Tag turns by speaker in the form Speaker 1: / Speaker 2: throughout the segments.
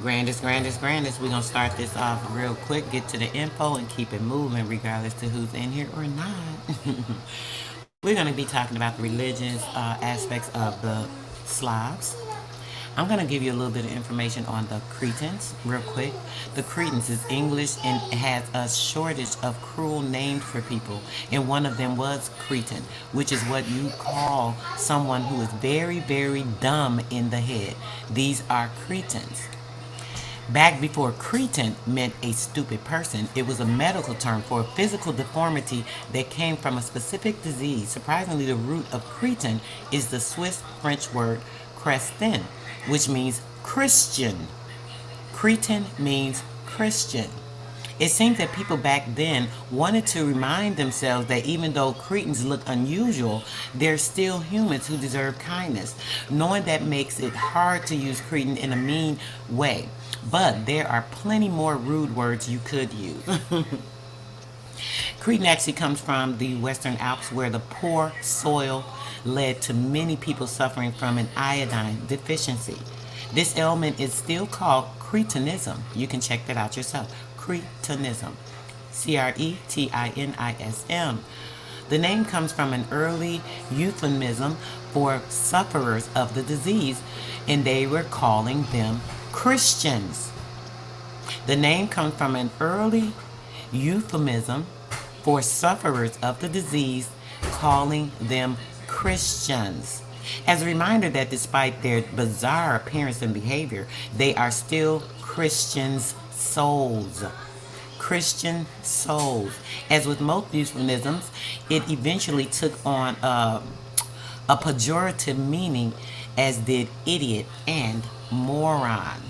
Speaker 1: Grandest. We're going to start this off real quick, get to the info, and keep it moving regardless to who's in here or not. We're going to be talking about the religious aspects of the Slavs. I'm going to give you a little bit of information on the Cretans real quick. The Cretans is English and has a shortage of cruel names for people. And one of them was Cretin, which is what you call someone who is very, very dumb in the head. These are Cretans. Back before cretin meant a stupid person, it was a medical term for a physical deformity that came from a specific disease. Surprisingly, the root of cretin is the Swiss French word crestin, which means Christian. Cretin means Christian. It seems that people back then wanted to remind themselves that even though Cretans look unusual, they're still humans who deserve kindness. Knowing that makes it hard to use Cretan in a mean way. But there are plenty more rude words you could use. Cretan actually comes from the Western Alps where the poor soil led to many people suffering from an iodine deficiency. This ailment is still called cretinism. You can check that out yourself. Cretinism. Cretinism. The name comes from an early euphemism for sufferers of the disease, and they were calling them Christians. The name comes from an early euphemism for sufferers of the disease, calling them Christians. As a reminder that despite their bizarre appearance and behavior, they are still Christians' souls. Christian souls. As with most euphemisms, it eventually took on a pejorative meaning, as did idiot and moron.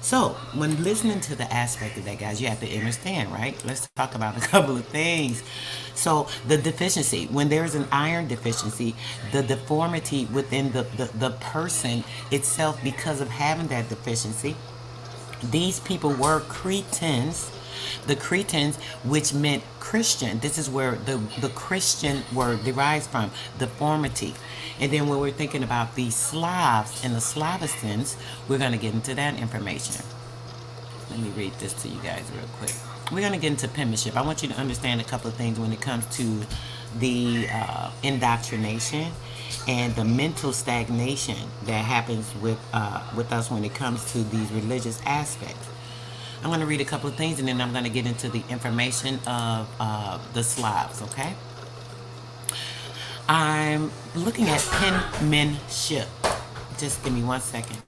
Speaker 1: So, when listening to the aspect of that, guys, you have to understand, right? Let's talk about a couple of things. So, the deficiency, when there's an iron deficiency, the deformity within the person itself because of having that deficiency, these people were Cretans. The Cretans, which meant Christian. This is where the Christian word derives from, deformity. And then when we're thinking about the Slavs and the Slavicians, we're going to get into that information. Let me read this to you guys real quick. We're going to get into penmanship. I want you to understand a couple of things when it comes to the indoctrination and the mental stagnation that happens with us when it comes to these religious aspects. I'm going to read a couple of things and then I'm going to get into the information of the Slavs, okay? I'm looking at penmanship. Just give me 1 second.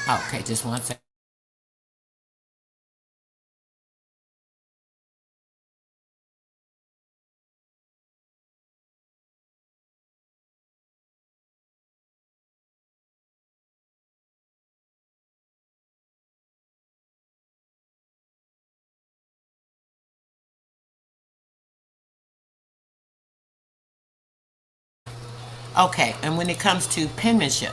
Speaker 1: Okay, just 1 second. Okay, and when it comes to penmanship,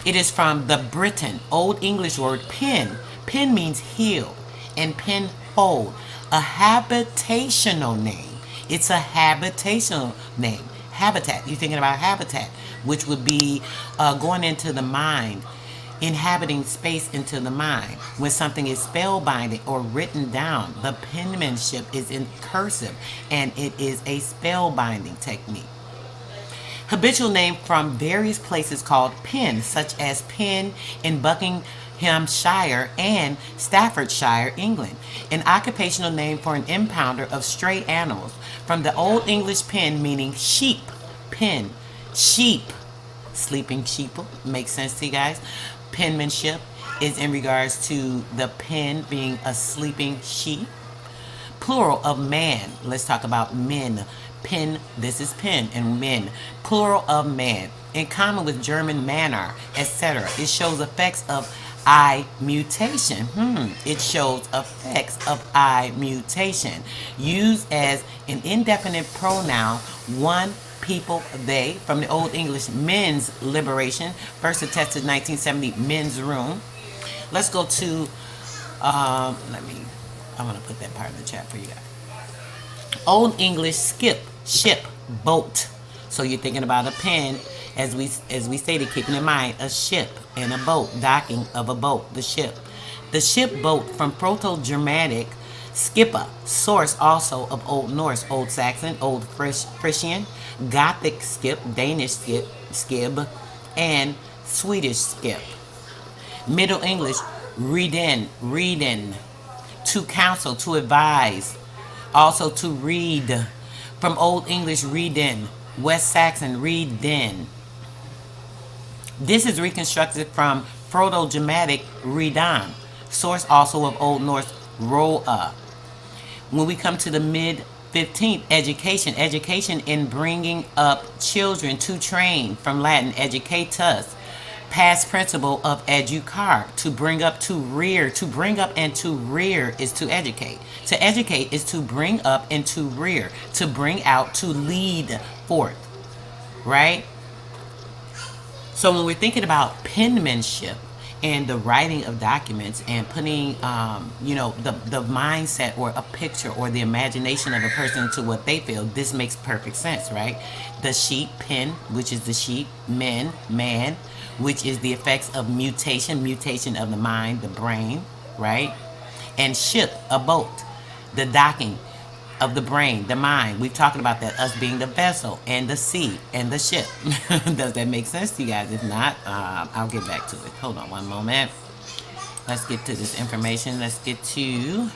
Speaker 1: it is from the Britain Old English word pen. Pen means heel and pen hold. A habitational name. It's a habitational name. Habitat. You're thinking about habitat, which would be going into the mind, inhabiting space into the mind. When something is spellbinding or written down, the penmanship is in cursive and it is a spellbinding technique. Habitual name from various places called Pen, such as Pen in Buckinghamshire and Staffordshire, England. An occupational name for an impounder of stray animals. From the Old English pen meaning sheep, pen, sheep, sleeping sheeple. Makes sense to you guys? Penmanship is in regards to the pen being a sleeping sheep. Plural of man. Let's talk about men. Pen, this is pen, and men. Plural of man. In common with German manner, etc. It shows effects of I mutation. It shows effects of I mutation. Used as an indefinite pronoun, one, people, they. From the Old English, men's liberation. First attested 1970, men's room. Let's go to, I'm going to put that part in the chat for you guys. Old English skip, ship, boat. So you're thinking about a pen, as we stated, keeping in mind a ship and a boat, docking of a boat, the ship. The ship boat from Proto-Germanic skippa, source also of Old Norse, Old Saxon, Old Frisian, Gothic skip, Danish skip, skib, and Swedish skip. Middle English, reading, to counsel, to advise, also to read. From Old English, reading, West Saxon, readin. This is reconstructed from Proto-Germanic redan, source also of Old Norse roa. When we come to the mid 15th, education in bringing up children to train, from Latin educatus, past principle of educar, to bring up, to rear. To bring up and to rear is to educate. To educate is to bring up and to rear, to bring out, to lead forth, right? So when we're thinking about penmanship and the writing of documents and putting, the mindset or a picture or the imagination of a person into what they feel, this makes perfect sense, right? The sheep, pen, which is the sheep, man, which is the effects of mutation of the mind, the brain, right? And ship, a boat, the docking of the brain, the mind. We've talked about that, us being the vessel, and the sea, and the ship. Does that make sense to you guys? If not, I'll get back to it. Hold on one moment. Let's get to this information. Let's get to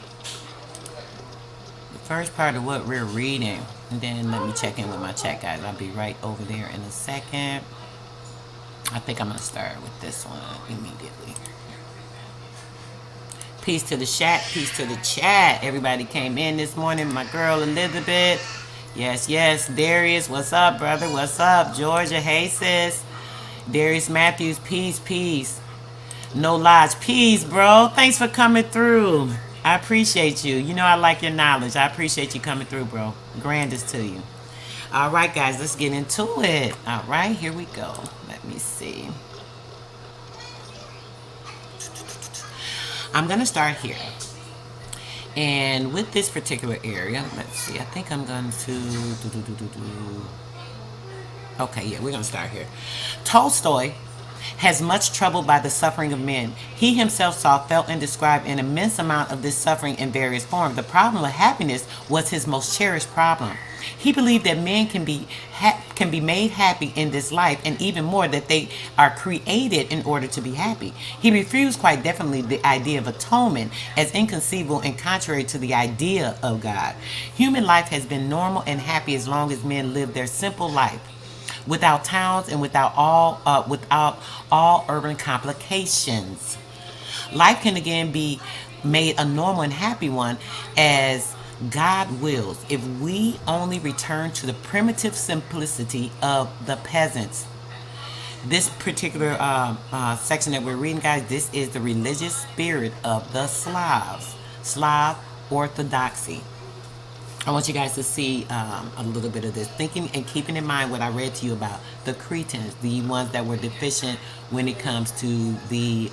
Speaker 1: the first part of what we're reading. And then let me check in with my chat, guys. I'll be right over there in a second. I think I'm going to start with this one immediately. Peace to the chat. Peace to the chat. Everybody came in this morning. My girl Elizabeth. Yes. Darius, what's up, brother? What's up? Georgia, hey, sis. Darius Matthews, peace. No Lodge, peace, bro. Thanks for coming through. I appreciate you. You know I like your knowledge. I appreciate you coming through, bro. Grandest to you. All right, guys, let's get into it. All right, here we go. Let me see. I'm going to start here. And with this particular area, let's see. I think I'm going to Okay, yeah, we're going to start here. Tolstoy has much trouble by the suffering of men. He himself saw, felt, and described an immense amount of this suffering in various forms. The problem of happiness was his most cherished problem. He believed that men can be made happy in this life, and even more, that they are created in order to be happy. He refused quite definitely the idea of atonement as inconceivable and contrary to the idea of God. Human life has been normal and happy as long as men live their simple life, without towns and without all urban complications. Life can again be made a normal and happy one as God wills, if we only return to the primitive simplicity of the peasants. This particular section that we're reading, guys, this is the religious spirit of the Slavs, Slav orthodoxy. I want you guys to see a little bit of this, thinking and keeping in mind what I read to you about the cretins, the ones that were deficient when it comes to the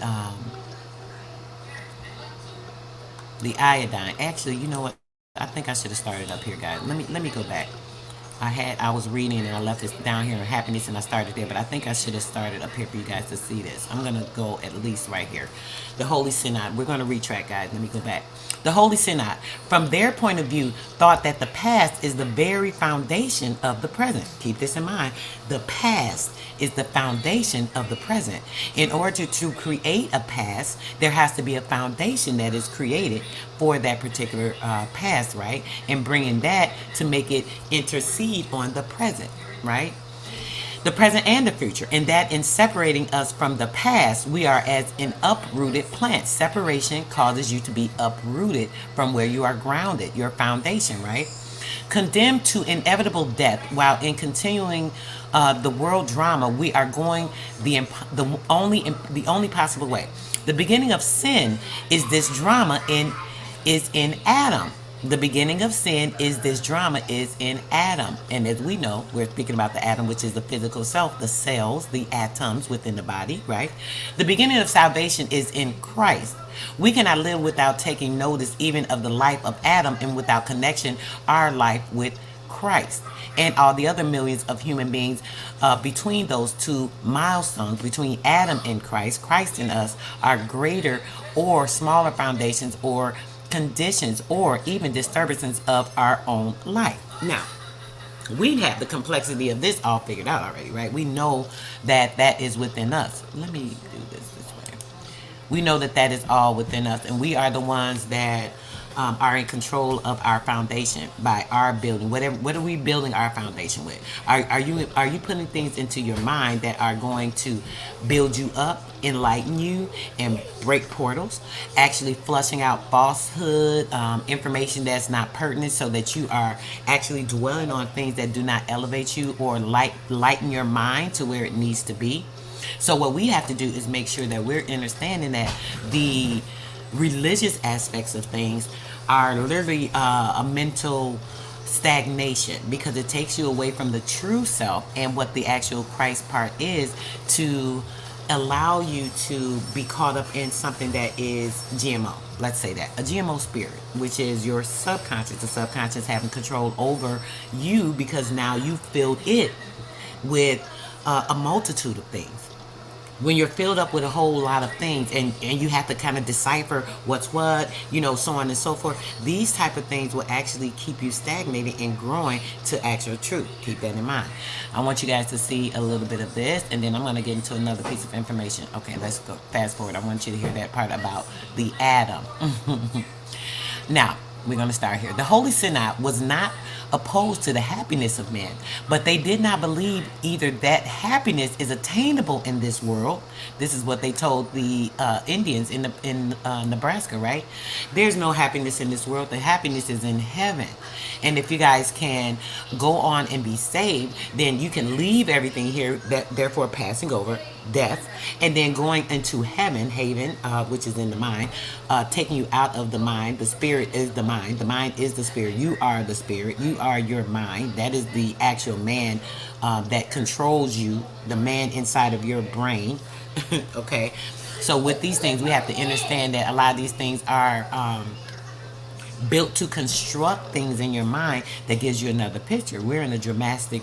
Speaker 1: iodine. Actually, you know what? I think I should have started up here, guys. Let me go back. I was reading and I left this down here in happiness and I started there, but I think I should have started up here for you guys to see this. I'm gonna go at least right here. The Holy Synod. We're gonna retract, guys. Let me go back. The Holy Synod, from their point of view, thought that the past is the very foundation of the present. Keep this in mind. The past is the foundation of the present. In order to create a past, there has to be a foundation that is created for that particular past, right? And bringing that to make it intercede on the present, right? The present and the future, and that in separating us from the past, we are as an uprooted plant. Separation causes you to be uprooted from where you are grounded, your foundation, right? Condemned to inevitable death while in continuing the world drama, we are going the only possible way. The beginning of sin is this drama is in Adam. The beginning of sin is this drama is in Adam. And as we know, we're speaking about the atom, which is the physical self, the cells, the atoms within the body, right? The beginning of salvation is in Christ. We cannot live without taking notice even of the life of Adam and without connection our life with Christ and all the other millions of human beings between those two milestones, between Adam and Christ, Christ and us, are greater or smaller foundations or conditions or even disturbances of our own life. Now, we have the complexity of this all figured out already, right? We know that that is within us. Let me do this way. We know that that is all within us, and we are the ones that are in control of our foundation by our building. What are we building our foundation with? Are you putting things into your mind that are going to build you up, enlighten you, and break portals? Actually flushing out falsehood, information that's not pertinent, so that you are actually dwelling on things that do not elevate you or lighten your mind to where it needs to be. So what we have to do is make sure that we're understanding that the religious aspects of things are literally a mental stagnation, because it takes you away from the true self and what the actual Christ part is, to allow you to be caught up in something that is GMO. Let's say that a GMO spirit, which is your subconscious, the subconscious having control over you, because now you filled it with a multitude of things. When you're filled up with a whole lot of things, and you have to kind of decipher what's what, so on and so forth, these type of things will actually keep you stagnated and growing to actual truth. Keep that in mind. I want you guys to see a little bit of this, and then I'm going to get into another piece of information. Okay, let's go fast forward. I want you to hear that part about the atom. Now, we're going to start here. The Holy Synod was not opposed to the happiness of men, but they did not believe either that happiness is attainable in this world. This is what they told the Indians in Nebraska, right? There's no happiness in this world. The happiness is in heaven. And if you guys can go on and be saved, then you can leave everything here, that therefore passing over death, and then going into heaven, haven, which is in the mind, taking you out of the mind. The spirit is the mind is the spirit. You are the spirit, you are your mind. That is the actual man that controls you, the man inside of your brain. Okay, so with these things, we have to understand that a lot of these things are built to construct things in your mind that gives you another picture. We're in a dramatic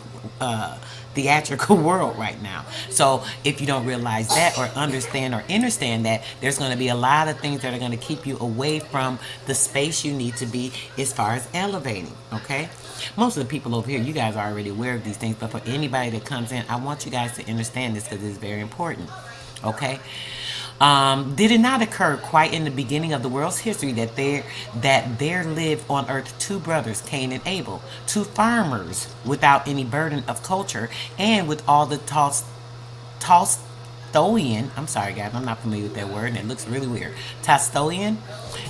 Speaker 1: theatrical world right now. So if you don't realize that or understand that, there's going to be a lot of things that are going to keep you away from the space you need to be as far as elevating. Okay, most of the people over here, you guys are already aware of these things, but for anybody that comes in, I want you guys to understand this, because it's very important. Okay, did it not occur quite in the beginning of the world's history that there lived on earth two brothers, Cain and Abel, two farmers without any burden of culture and with all the Tolstoyan, I'm sorry guys, I'm not familiar with that word and it looks really weird, Tolstoyan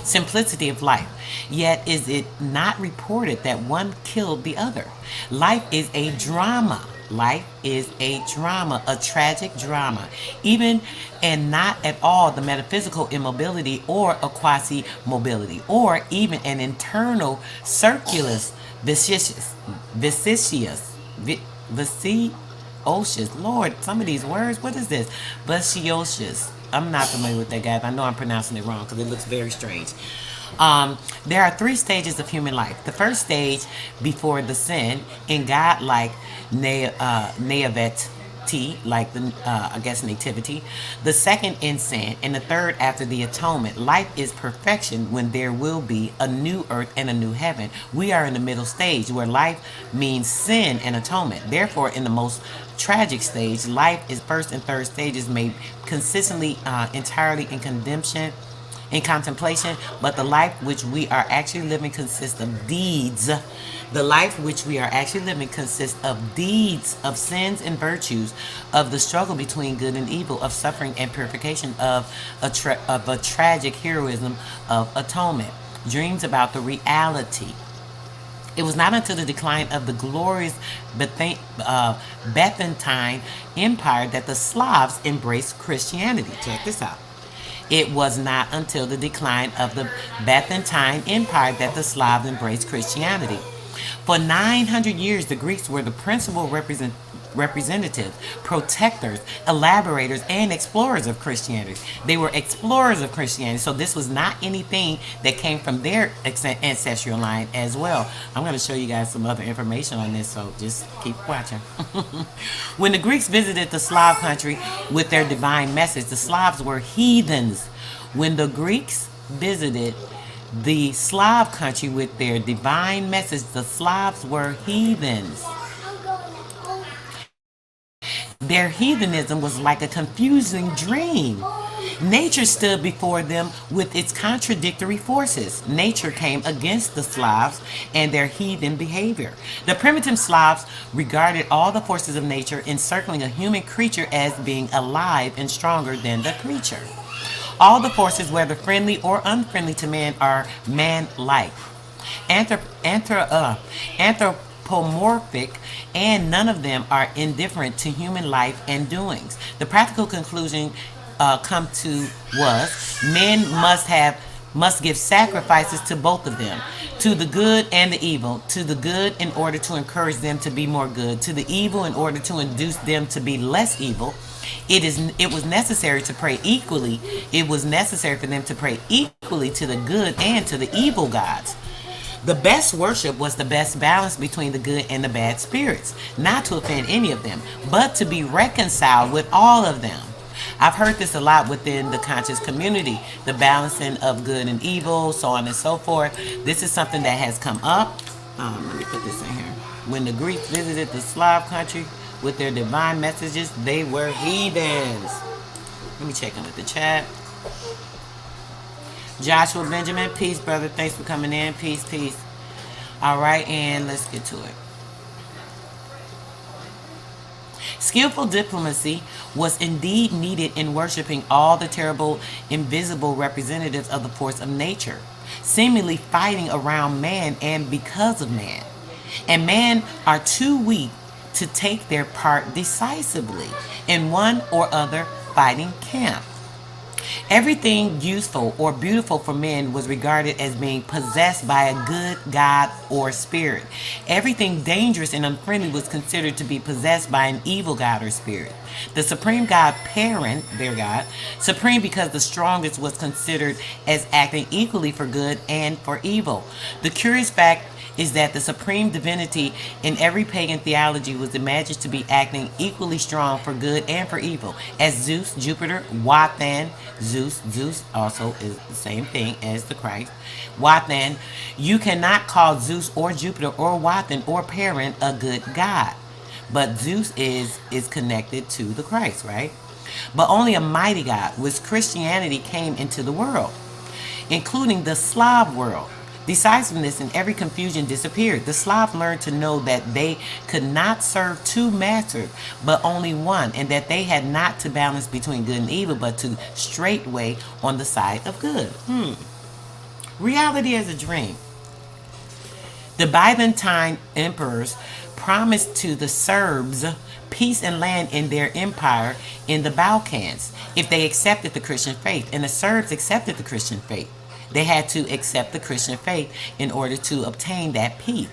Speaker 1: simplicity of life. Yet is it not reported that one killed the other? Life is a drama. Life is a drama, a tragic drama, even and not at all the metaphysical immobility or a quasi-mobility, or even an internal circulus vicious, Lord, some of these words, what is this? Vicious. I'm not familiar with that, guys. I know I'm pronouncing it wrong because it looks very strange. There are three stages of human life. The first stage before the sin, in God-like naivety, like the nativity. The second in sin, and the third after the atonement. Life is perfection when there will be a new earth and a new heaven. We are in the middle stage where life means sin and atonement. Therefore, in the most tragic stage, life is first and third stages made consistently entirely in contemplation, but the life which we are actually living consists of deeds. The life which we are actually living consists of deeds, of sins and virtues, of the struggle between good and evil, of suffering and purification, of a tragic heroism of atonement. Dreams about the reality. It was not until the decline of the glorious Byzantine Empire that the Slavs embraced Christianity. Check this out. It was not until the decline of the Byzantine Empire that the Slavs embraced Christianity. For 900 years, the Greeks were the principal representatives, protectors, elaborators, and explorers of Christianity. They were explorers of Christianity, so this was not anything that came from their ancestral line as well. I'm going to show you guys some other information on this, so just keep watching. When the Greeks visited the Slav country with their divine message, the Slavs were heathens. When the Greeks visited the Slav country with their divine message, the Slavs were heathens. Their heathenism was like a confusing dream. Nature stood before them with its contradictory forces. Nature came against the Slavs and their heathen behavior. The primitive Slavs regarded all the forces of nature encircling a human creature as being alive and stronger than the creature. All the forces, whether friendly or unfriendly to man, are man-like, anthropomorphic, and none of them are indifferent to human life and doings. The practical conclusion come to was men must give sacrifices to both of them, to the good and the evil, to the good in order to encourage them to be more good, to the evil in order to induce them to be less evil. It was necessary to pray equally. It was necessary for them to pray equally to the good and to the evil gods. The best worship was the best balance between the good and the bad spirits, not to offend any of them, but to be reconciled with all of them. I've heard this a lot within the conscious community, the balancing of good and evil, so on and so forth. This is something that has come up. Let me put this in here. When the Greeks visited the Slav country with their divine messages, they were heathens. Let me check into the chat. Joshua Benjamin, peace, brother. Thanks for coming in. Peace, peace. All right, and let's get to it. Skillful diplomacy was indeed needed in worshiping all the terrible, invisible representatives of the force of nature, seemingly fighting around man and because of man. And man are too weak to take their part decisively in one or other fighting camp. Everything useful or beautiful for men was regarded as being possessed by a good god or spirit. Everything dangerous and unfriendly was considered to be possessed by an evil god or spirit. The supreme god, Perun, their god, supreme because the strongest, was considered as acting equally for good and for evil. The curious fact is that the supreme divinity in every pagan theology was imagined to be acting equally strong for good and for evil, as Zeus, Jupiter, Wothan, Zeus also is the same thing as the Christ. Wothan, you cannot call Zeus or Jupiter or Wothan or Perun a good god, but Zeus is connected to the Christ, right? But only a mighty God with Christianity came into the world, including the Slav world. Decisiveness and every confusion disappeared. The Slavs learned to know that they could not serve two masters, but only one, and that they had not to balance between good and evil, but to straightway on the side of good. Reality as a dream. The Byzantine emperors promised to the Serbs peace and land in their empire in the Balkans if they accepted the Christian faith, and the Serbs accepted the Christian faith. They had to accept the Christian faith in order to obtain that peace.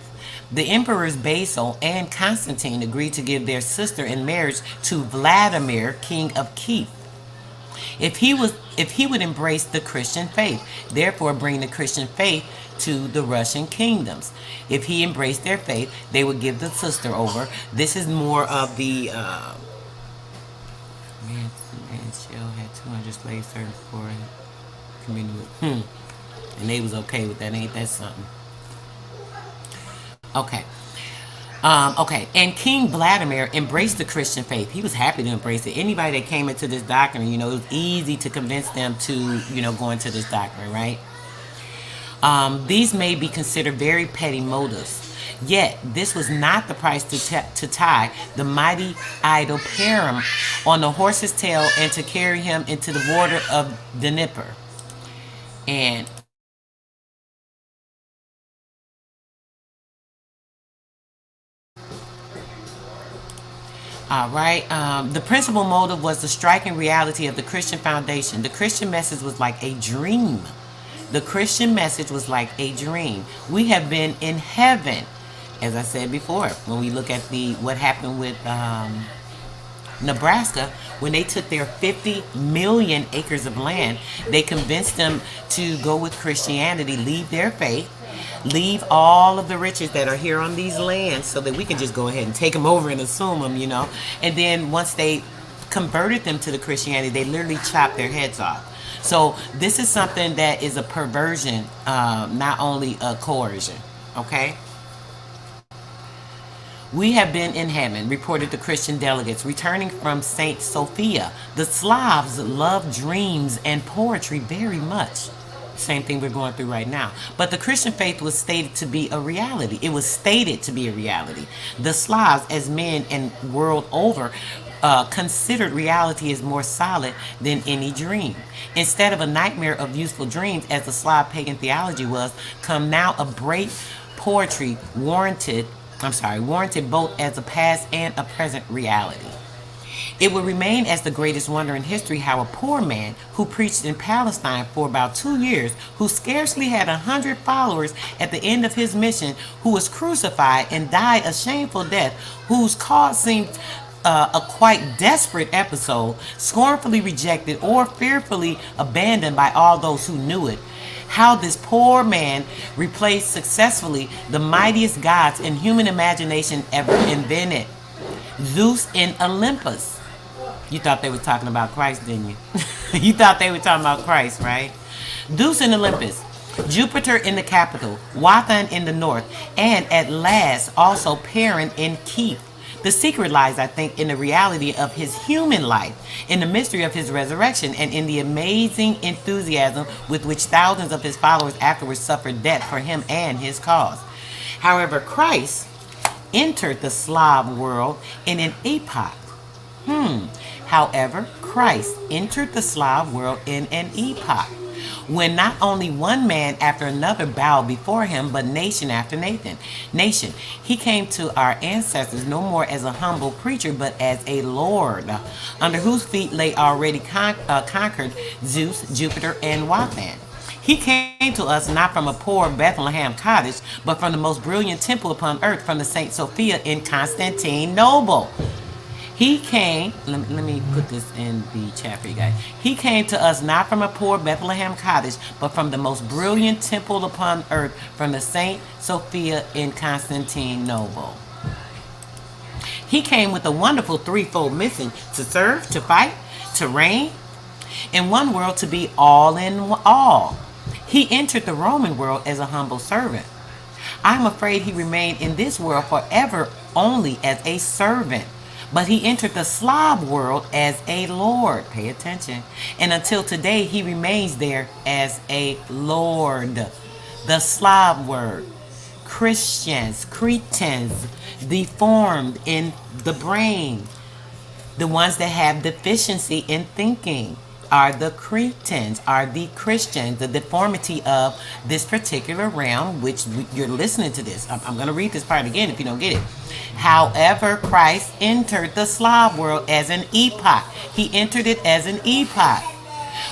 Speaker 1: The emperors Basil and Constantine agreed to give their sister in marriage to Vladimir, king of Kiev, if he would embrace the Christian faith, therefore bring the Christian faith to the Russian kingdoms. If he embraced their faith, they would give the sister over. This is more of the Shell had 200 slaves served for a community. And they was okay with that. Ain't that something? Okay. Okay. And King Vladimir embraced the Christian faith. He was happy to embrace it. Anybody that came into this doctrine, it was easy to convince them to, go into this doctrine, right? These may be considered very petty motives. Yet, this was not the price to tie the mighty idol Perun on the horse's tail and to carry him into the water of the Dnieper. And All right. The principal motive was the striking reality of the Christian foundation. The Christian message was like a dream. The Christian message was like a dream. We have been in heaven, as I said before. When we look at what happened with Nebraska, when they took their 50 million acres of land, they convinced them to go with Christianity, leave their faith, leave all of the riches that are here on these lands so that we can just go ahead and take them over and assume them, And then once they converted them to the Christianity, they literally chopped their heads off. So this is something that is a perversion, not only a coercion, okay? We have been in heaven, reported the Christian delegates returning from Saint Sophia. The Slavs love dreams and poetry very much. Same thing we're going through right now. But the Christian faith was stated to be a reality. It was stated to be a reality. The Slavs, as men and world over, considered reality as more solid than any dream. Instead of a nightmare of useful dreams, as the Slav pagan theology was, come now a brave poetry warranted both as a past and a present reality. It will remain as the greatest wonder in history how a poor man who preached in Palestine for about 2 years, who scarcely had 100 followers at the end of his mission, who was crucified and died a shameful death, whose cause seemed a quite desperate episode, scornfully rejected or fearfully abandoned by all those who knew it, how this poor man replaced successfully the mightiest gods in human imagination ever invented. Zeus in Olympus. You thought they were talking about Christ, didn't you? You thought they were talking about Christ, right? Zeus in Olympus. Jupiter in the capital. Wothan in the north. And at last also Perun in Kiev. The secret lies, I think, in the reality of his human life, in the mystery of his resurrection, and in the amazing enthusiasm with which thousands of his followers afterwards suffered death for him and his cause. However, Christ entered the Slav world in an epoch. However, Christ entered the Slav world in an epoch when not only one man after another bowed before him, but nation after nation. He came to our ancestors no more as a humble preacher, but as a lord, under whose feet lay already conquered Zeus, Jupiter, and Wothan. He came to us not from a poor Bethlehem cottage, but from the most brilliant temple upon earth, from the Saint Sophia in Constantinople. He came, let me put this in the chat for you guys. He came to us not from a poor Bethlehem cottage, but from the most brilliant temple upon earth, from the Saint Sophia in Constantinople. He came with a wonderful threefold mission: to serve, to fight, to reign. In one world, to be all in all. He entered the Roman world as a humble servant. I'm afraid he remained in this world forever only as a servant. But he entered the Slav world as a lord. Pay attention. And until today, he remains there as a lord. The Slav word. Christians, cretins, deformed in the brain. The ones that have deficiency in thinking are the cretins, are the Christians, the deformity of this particular realm, which you're listening to this. I'm going to read this part again if you don't get it. However, Christ entered the Slav world as an epoch. He entered it as an epoch.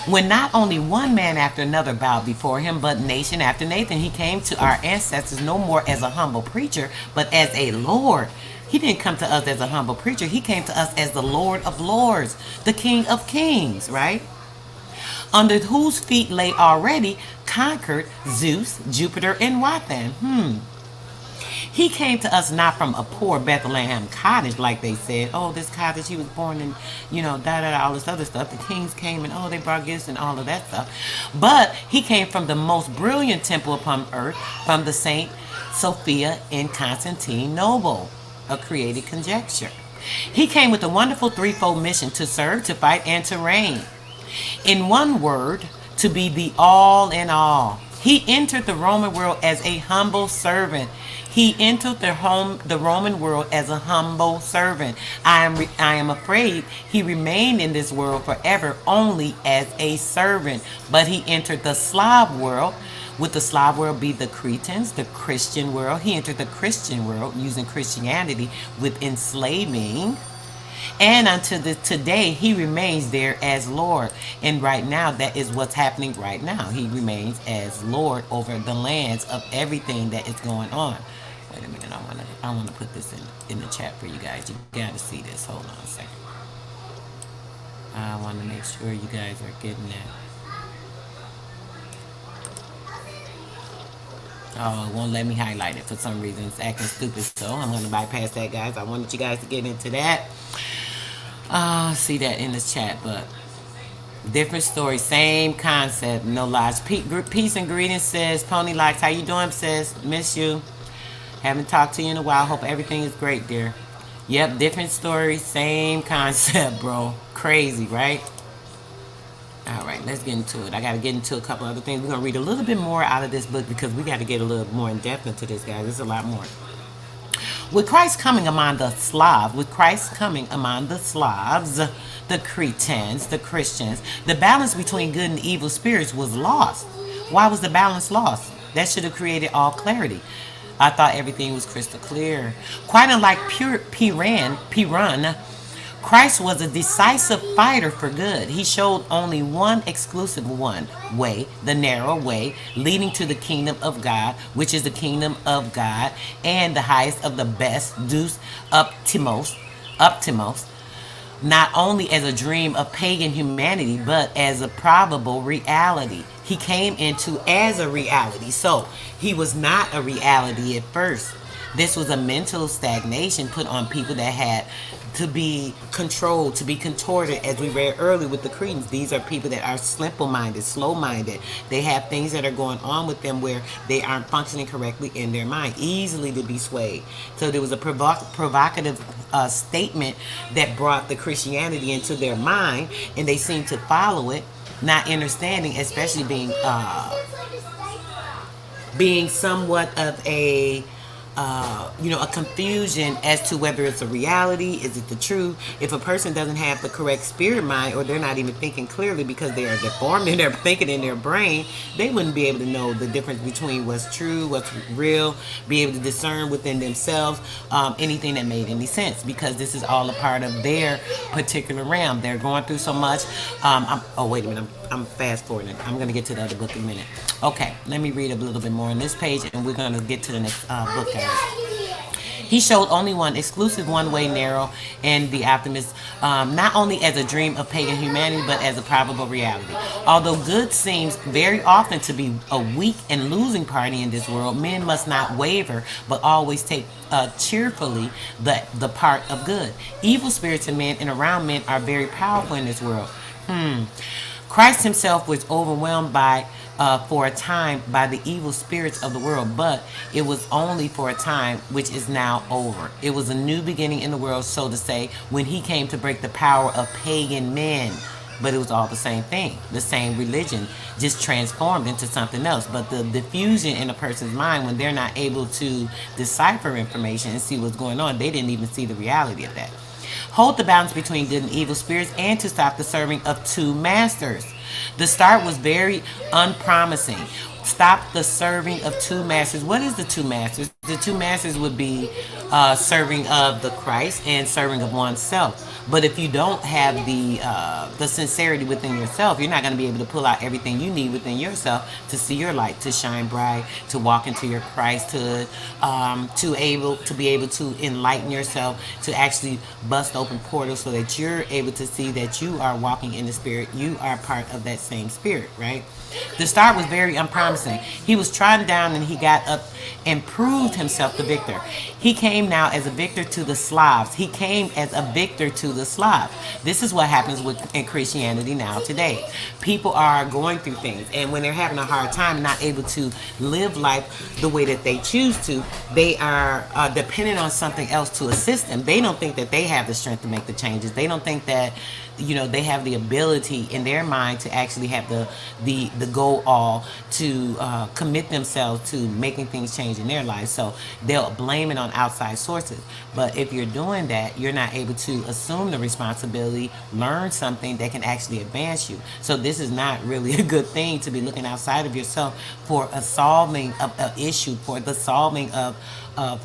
Speaker 1: When not only one man after another bowed before him, but nation after nation, he came to our ancestors no more as a humble preacher, but as a Lord. He didn't come to us as a humble preacher. He came to us as the Lord of Lords, the King of Kings, right? Under whose feet lay already conquered Zeus, Jupiter, and Wothan. He came to us not from a poor Bethlehem cottage, like they said. Oh, this cottage, he was born in, all this other stuff. The kings came and, they brought gifts and all of that stuff. But he came from the most brilliant temple upon earth, from the Saint Sophia in Constantinople, a created conjecture. He came with a wonderful threefold mission: to serve, to fight, and to reign. In one word, to be the all in all. He entered the Roman world as a humble servant. He entered the Roman world as a humble servant. I am afraid he remained in this world forever only as a servant. But he entered the Slav world. Would the Slav world be the Cretans, the Christian world? He entered the Christian world using Christianity with enslaving And unto today, he remains there as Lord. And right now, that is what's happening right now. He remains as Lord over the lands of everything that is going on. Wait a minute, I wanna put this in the chat for you guys. You gotta see this. Hold on a second. I want to make sure you guys are getting that. Oh, it won't let me highlight it for some reason. It's acting stupid, so I'm going to bypass that, guys. I wanted you guys to get into that. See that in the chat, but different story, same concept, no lies. Peace and greetings, sis. Pony Likes, how you doing, sis? Miss you. Haven't talked to you in a while. Hope everything is great, dear. Yep, different story, same concept, bro. Crazy, right? All right, let's get into it. I got to get into a couple other things. We're going to read a little bit more out of this book because we got to get a little more in depth into this, guys. There's a lot more. With Christ coming among the Slav, with Christ coming among the Slavs, the Cretans, the Christians, the balance between good and evil spirits was lost. Why was the balance lost? That should have created all clarity. I thought everything was crystal clear. Quite unlike Perun, Christ was a decisive fighter for good. He showed only one exclusive way, the narrow way, leading to the kingdom of God, which is the kingdom of God and the highest of the best, Zeus Optimos, not only as a dream of pagan humanity, but as a probable reality. He came into as a reality. So he was not a reality at first. This was a mental stagnation put on people that had to be controlled, to be contorted, as we read earlier with the cretins. These are people that are simple-minded, slow-minded. They have things that are going on with them where they aren't functioning correctly in their mind, easily to be swayed. So there was a provocative statement that brought the Christianity into their mind, and they seemed to follow it, not understanding, especially being somewhat of a confusion as to whether it's a reality, is it the truth. If a person doesn't have the correct spirit mind, or they're not even thinking clearly because they are deformed in their thinking in their brain, they wouldn't be able to know the difference between what's true, what's real, be able to discern within themselves anything that made any sense, because this is all a part of their particular realm. They're going through so much. Wait a minute, I'm fast forwarding. I'm going to get to the other book in a minute. Okay, let me read a little bit more on this page, and we're going to get to the next book, guys. He showed only one exclusive, one way, narrow, and the optimist, not only as a dream of pagan humanity, but as a probable reality. Although good seems very often to be a weak and losing party in this world, men must not waver, but always take cheerfully the part of good. Evil spirits in men and around men are very powerful in this world. Christ himself was overwhelmed for a time by the evil spirits of the world, but it was only for a time, which is now over. It was a new beginning in the world, so to say, when he came to break the power of pagan men. But it was all the same thing, the same religion, just transformed into something else. But the diffusion in a person's mind, when they're not able to decipher information and see what's going on, they didn't even see the reality of that. Hold the balance between good and evil spirits, and to stop the serving of two masters. The start was very unpromising. Stop the serving of two masters. What is the two masters? The two masters would be serving of the Christ and serving of oneself. But if you don't have the sincerity within yourself, you're not going to be able to pull out everything you need within yourself to see your light, to shine bright, to walk into your Christhood, to be able to enlighten yourself, to actually bust open portals so that you're able to see that you are walking in the spirit. You are part of that same spirit, right? The start was very unpromising. He was trodden down and he got up and proved himself the victor. He came now as a victor to the Slavs. He came as a victor to the Slav. This is what happens in Christianity now today. People are going through things, and when they're having a hard time, not able to live life the way that they choose to, they are dependent on something else to assist them. They don't think that they have the strength to make the changes. They don't think that they have the ability in their mind to actually have the go all to commit themselves to making things change in their lives. So they'll blame it on on outside sources. But if you're doing that, you're not able to assume the responsibility, learn something that can actually advance you. So this is not really a good thing to be looking outside of yourself for a solving of an issue, for the solving of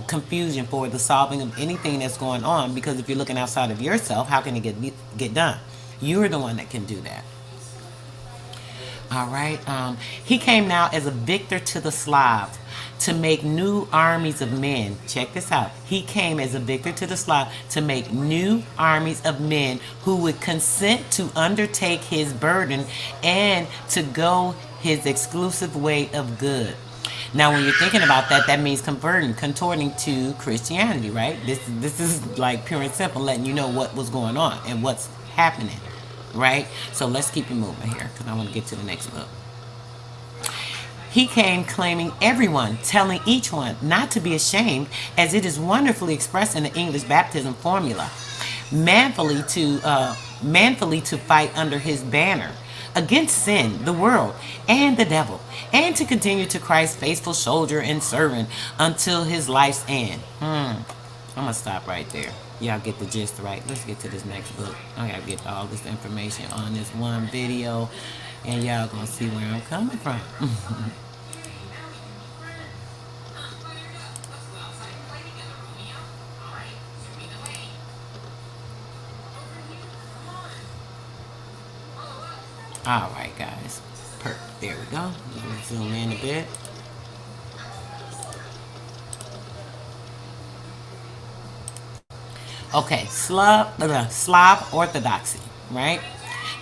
Speaker 1: confusion, for the solving of anything that's going on. Because if you're looking outside of yourself, how can it get done? You're the one that can do that. All right. He came now as a victor to the Slav to make new armies of men. Check this out. He came as a victor to the Slav to make new armies of men who would consent to undertake his burden and to go his exclusive way of good. Now, when you're thinking about that, that means contorting to Christianity, right? This is like pure and simple, letting you know what was going on and what's happening. Right? So let's keep it moving here because I want to get to the next book. He came claiming everyone, telling each one not to be ashamed, as it is wonderfully expressed in the English baptism formula. Manfully to fight under his banner against sin, the world, and the devil, and to continue to Christ's faithful soldier and servant until his life's end. I'm going to stop right there. Y'all get the gist, right? Let's get to this next book. I gotta get all this information on this one video, and y'all gonna see where I'm coming from. All right, guys. Perfect. There we go. Zoom in a bit. Okay, Slav Orthodoxy, right?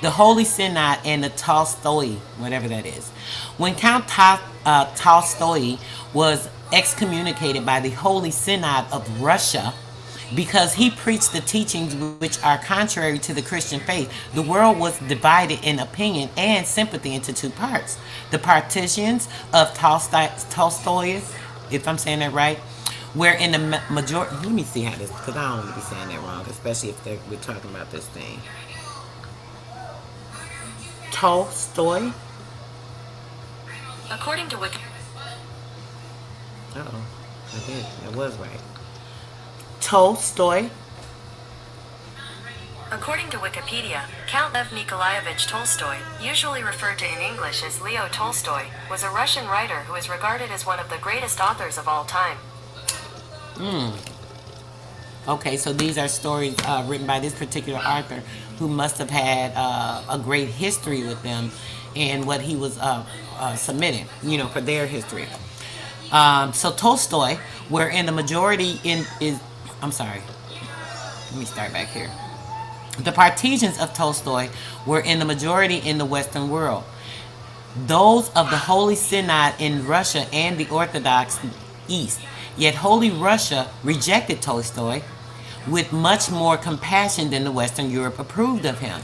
Speaker 1: The Holy Synod and the Tolstoy, whatever that is. When Count Tolstoy was excommunicated by the Holy Synod of Russia because he preached the teachings which are contrary to the Christian faith, the world was divided in opinion and sympathy into two parts. The partitions of Tolstoy, if I'm saying that right, where in the majority, let me see how this, because I don't want to be saying that wrong, especially if we're talking about this thing. Tolstoy.
Speaker 2: According to Wikipedia.
Speaker 1: I did. That was right. Tolstoy.
Speaker 2: According to Wikipedia, Count Lev Nikolaevich Tolstoy, usually referred to in English as Leo Tolstoy, was a Russian writer who is regarded as one of the greatest authors of all time.
Speaker 1: Okay, so these are stories written by this particular author who must have had a great history with them and what he was submitting, for their history. So Tolstoy, wherein the majority I'm sorry, let me start back here. The partisans of Tolstoy were in the majority in the Western world. Those of the Holy Synod in Russia and the Orthodox East. Yet Holy Russia rejected Tolstoy with much more compassion than the Western Europe approved of him.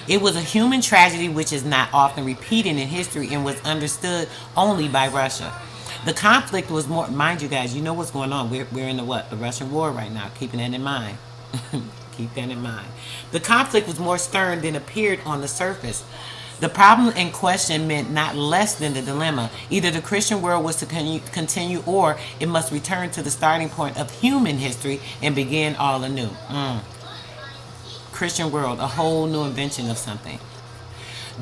Speaker 1: It was a human tragedy which is not often repeated in history and was understood only by Russia. The conflict was more, mind you guys, you know what's going on. We're in the Russian war right now, keeping that in mind. Keep that in mind. The conflict was more stern than appeared on the surface. The problem in question meant not less than the dilemma. Either the Christian world was to continue or it must return to the starting point of human history and begin all anew. Christian world, a whole new invention of something.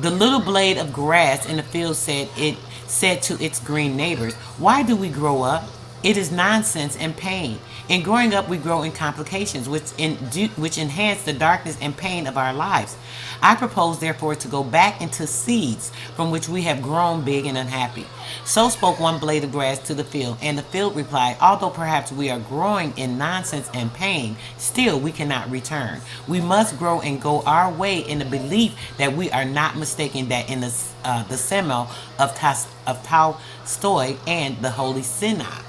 Speaker 1: The little blade of grass in the field said to its green neighbors, "Why do we grow up? It is nonsense and pain. In growing up, we grow in complications, which enhance the darkness and pain of our lives. I propose, therefore, to go back into seeds from which we have grown big and unhappy." So spoke one blade of grass to the field, and the field replied, "Although perhaps we are growing in nonsense and pain, still we cannot return. We must grow and go our way in the belief that we are not mistaken, that in the symbol of Tolstoy and the Holy Synod.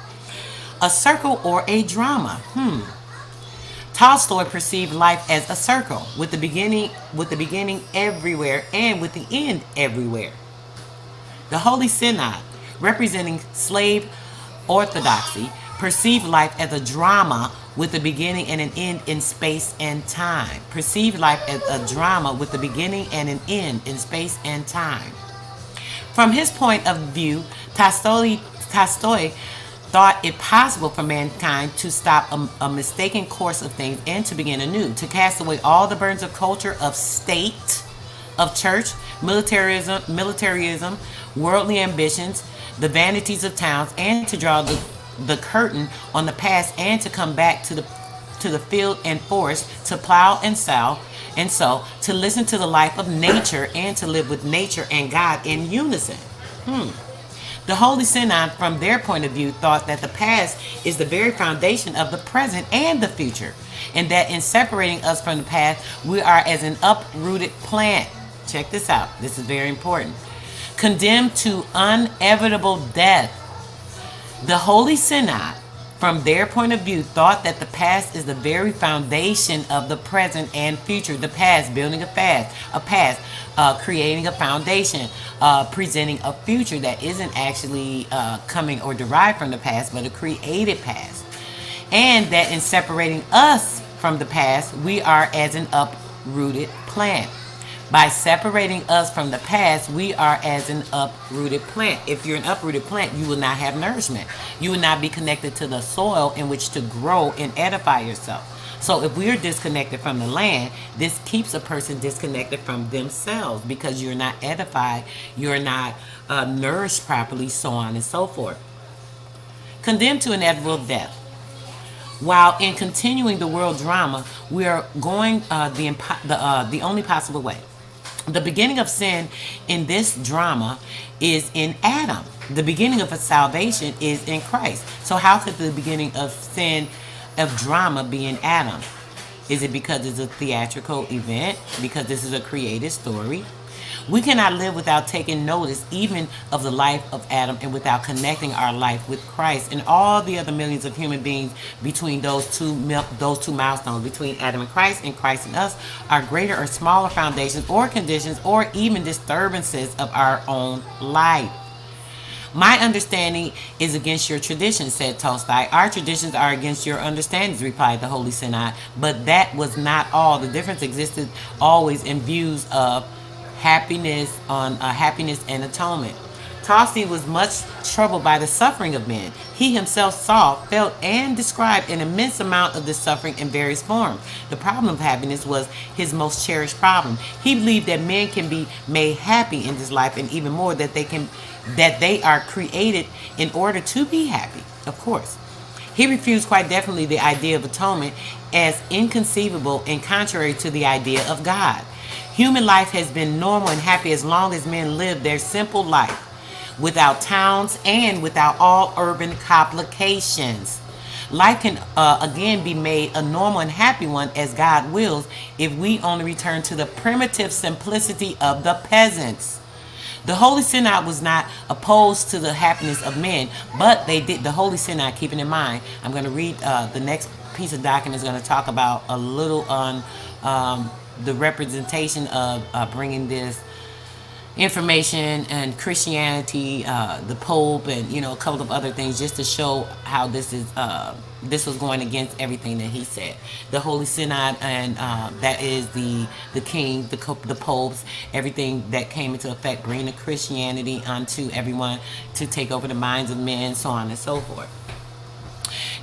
Speaker 1: A circle or a drama. Tolstoy perceived life as a circle, with the beginning everywhere and with the end everywhere. The Holy Synod, representing slave orthodoxy, perceived life as a drama with a beginning and an end in space and time. Perceived life as a drama with a beginning and an end in space and time. From his point of view, Tolstoy thought it possible for mankind to stop a mistaken course of things and to begin anew, to cast away all the burdens of culture, of state, of church, militarism, worldly ambitions, the vanities of towns, and to draw the curtain on the past and to come back to the field and forest, to plow and sow, and so to listen to the life of nature and to live with nature and God in unison. The Holy Synod, from their point of view, thought that the past is the very foundation of the present and the future, and that in separating us from the past, we are as an uprooted plant. Check this out. This is very important. Condemned to inevitable death. The Holy Synod, from their point of view, thought that the past is the very foundation of the present and future. The past, building a past, creating a foundation, presenting a future that isn't actually coming or derived from the past, but a created past. And that in separating us from the past, we are as an uprooted plant. By separating us from the past, we are as an uprooted plant. If you're an uprooted plant, you will not have nourishment. You will not be connected to the soil in which to grow and edify yourself. So if we are disconnected from the land, this keeps a person disconnected from themselves because you're not edified, you're not nourished properly, so on and so forth. Condemned to inevitable death. While in continuing the world drama, we are going the only possible way. The beginning of sin in this drama is in Adam. The beginning of salvation is in Christ. So how could the beginning of sin, of drama, be in Adam? Is it because it's a theatrical event? Because this is a created story? We cannot live without taking notice even of the life of Adam and without connecting our life with Christ and all the other millions of human beings between those two milestones, between Adam and Christ and us, are greater or smaller foundations or conditions or even disturbances of our own life. My understanding is against your traditions, said Tolstoy. Our traditions are against your understandings, replied the Holy Synod. But that was not all. The difference existed always in views of happiness and atonement. Tolstoy was much troubled by the suffering of men. He himself saw, felt, and described an immense amount of this suffering in various forms. The problem of happiness was his most cherished problem. He believed that men can be made happy in this life, and even more that they are created in order to be happy. Of course, he refused quite definitely the idea of atonement as inconceivable and contrary to the idea of God. Human life has been normal and happy as long as men live their simple life, without towns and without all urban complications. Life can again be made a normal and happy one as God wills if we only return to the primitive simplicity of the peasants. The Holy Synod was not opposed to the happiness of men, but they did. The Holy Synod, keeping in mind, I'm going to read the next piece of document is going to talk about a little on the representation of bringing this information and Christianity, the Pope, and a couple of other things, just to show how this was going against everything that he said. The Holy Synod, and that is the king, the popes, everything that came into effect, bringing Christianity onto everyone to take over the minds of men, so on and so forth.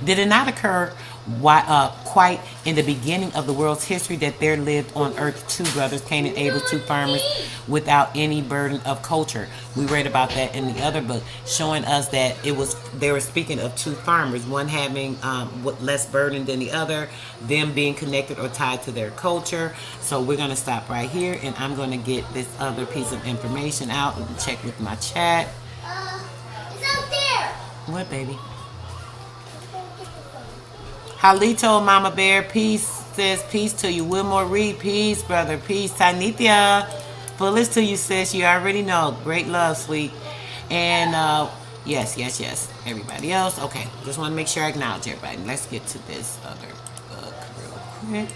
Speaker 1: Did it not occur quite in the beginning of the world's history that there lived on earth two brothers, Cain and Abel, two farmers, without any burden of culture? We read about that in the other book, showing us that they were speaking of two farmers, one having less burden than the other, them being connected or tied to their culture. So we're going to stop right here, and I'm going to get this other piece of information out and check with my chat.
Speaker 3: It's out there.
Speaker 1: What, baby? Halito, Mama Bear, peace, says peace to you. Wilmore Reed, peace, brother, peace. Tanithya, fullest to you, sis. You already know. Great love, sweet. And yes. Everybody else. Okay, just want to make sure I acknowledge everybody. Let's get to this other book real quick.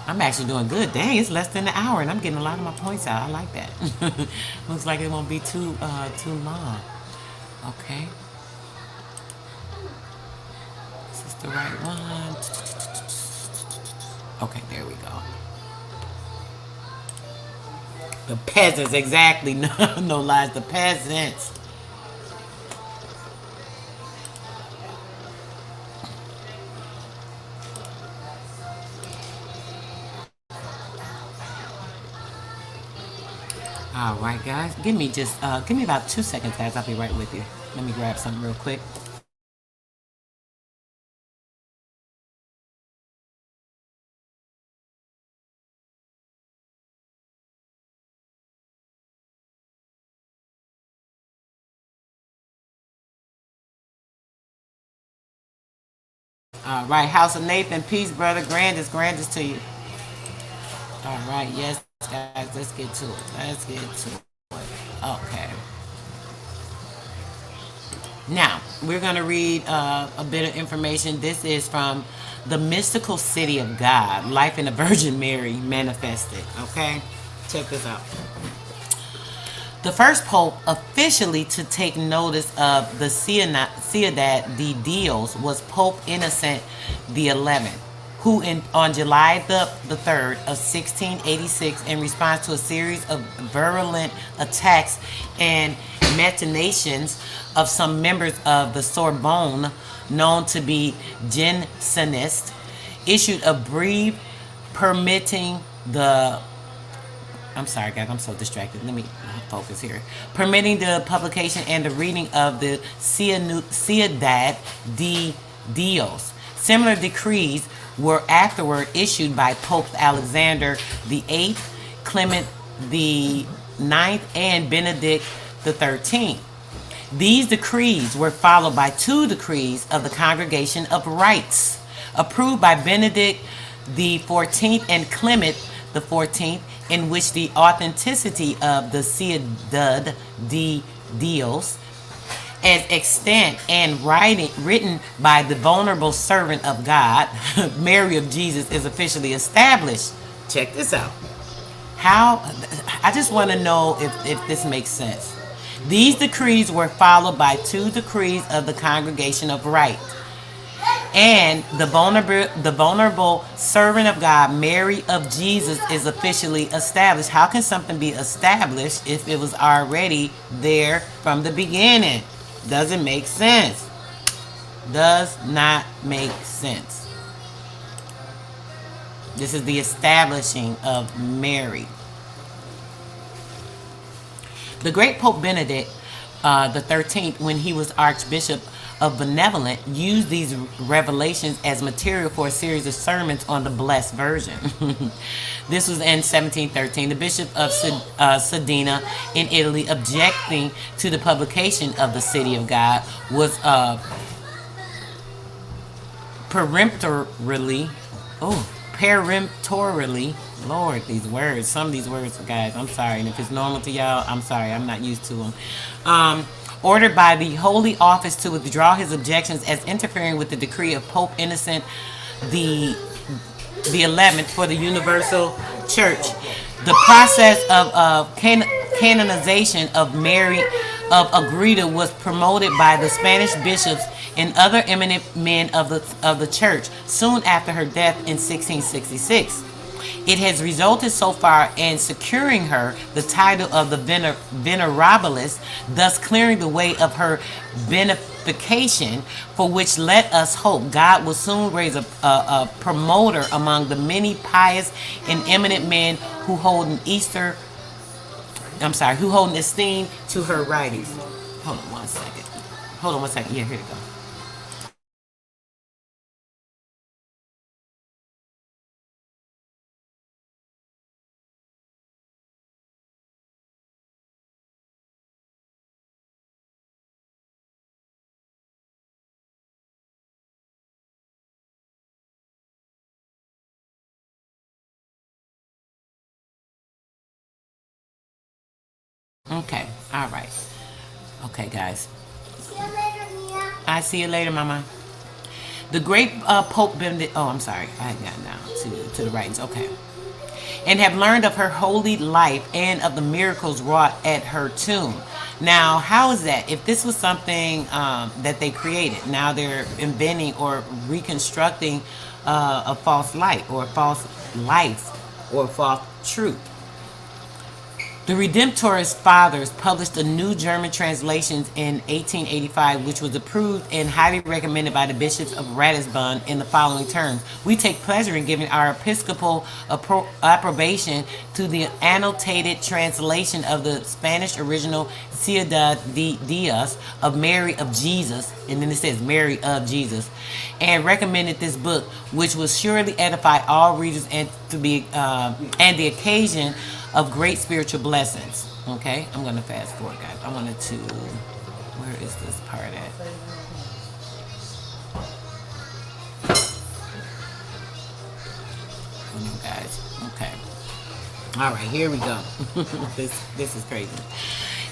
Speaker 1: I'm actually doing good. Dang, it's less than an hour, and I'm getting a lot of my points out. I like that. Looks like it won't be too long. Okay. The right one. Okay, there we go. The peasants, exactly. No lies, the peasants. All right, guys. Give me about 2 seconds, guys. I'll be right with you. Let me grab something real quick. All right, House of Nathan, peace, brother. Grandest to you. All right, yes, guys. Let's get to it. Okay. Now, we're going to read a bit of information. This is from The Mystical City of God, Life in the Virgin Mary Manifested. Okay? Check this out. The first pope officially to take notice of the Ciudad de Dios was Pope Innocent XI, who on July the 3rd of 1686, in response to a series of virulent attacks and machinations of some members of the Sorbonne, known to be Jansenists, issued a brief permitting the I'm sorry, guys. I'm so distracted. Let me focus here. Permitting the publication and the reading of the Ciudad de Dios. Similar decrees were afterward issued by Pope Alexander VIII, Clement IX, and Benedict XIII. These decrees were followed by 2 decrees of the Congregation of Rites, approved by Benedict XIV and Clement XIV, in which the authenticity of the Ciudad de Dios as extant and written by the venerable servant of God, Mary of Jesus, is officially established. Check this out. I just want to know if this makes sense. These decrees were followed by 2 decrees of the Congregation of Right. And the vulnerable servant of God, Mary of Jesus, is officially established. How can something be established if it was already there from the beginning? Doesn't make sense. Does not make sense. This is the establishing of Mary. The great Pope Benedict the 13th, when he was Archbishop of Benevolent, used these revelations as material for a series of sermons on the Blessed Virgin. This was in 1713. The Bishop of Cesena in Italy, objecting to the publication of the City of God, was peremptorily, Lord, these words, some of these words, guys, I'm sorry, and if it's normal to y'all, I'm sorry, I'm not used to them. Ordered by the Holy Office to withdraw his objections as interfering with the decree of Pope Innocent the 11th for the Universal Church. The process of canonization of Mary of Agreda was promoted by the Spanish bishops and other eminent men of the church soon after her death in 1666. It has resulted so far in securing her the title of the Venerabilis, thus clearing the way of her beatification, for which let us hope God will soon raise a promoter among the many pious and eminent men who hold an esteem to her writings. Hold on one second. Yeah, here we go. Okay, all right. Okay, guys.
Speaker 3: See you later, Mia.
Speaker 1: I see you later, Mama. The great Pope Benedict. Oh, I'm sorry. I got now to the writings. Okay. And have learned of her holy life and of the miracles wrought at her tomb. Now, how is that? If this was something that they created, now they're inventing or reconstructing a false light or a false life or false truth. The Redemptorist Fathers published a new German translation in 1885, which was approved and highly recommended by the bishops of Ratisbon in the following terms. We take pleasure in giving our episcopal approbation to the annotated translation of the Spanish original Ciudad de Dios of Mary of Jesus, and then it says Mary of Jesus, and recommended this book, which will surely edify all readers and to be and the occasion of great spiritual blessings. Okay, I'm going to fast forward, guys. I wanted to. Where is this part at? Hold on, guys. Okay. All right, here we go. This is crazy.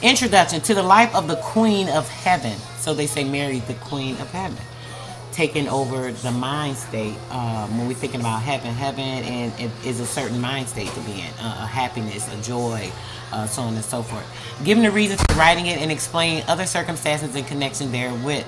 Speaker 1: Introduction to the life of the Queen of Heaven. So they say Mary, the Queen of Heaven, taking over the mind state. When we're thinking about heaven, and it is a certain mind state to be in, a happiness, a joy, so on and so forth. Given the reason for writing it and explaining other circumstances in connection therewith.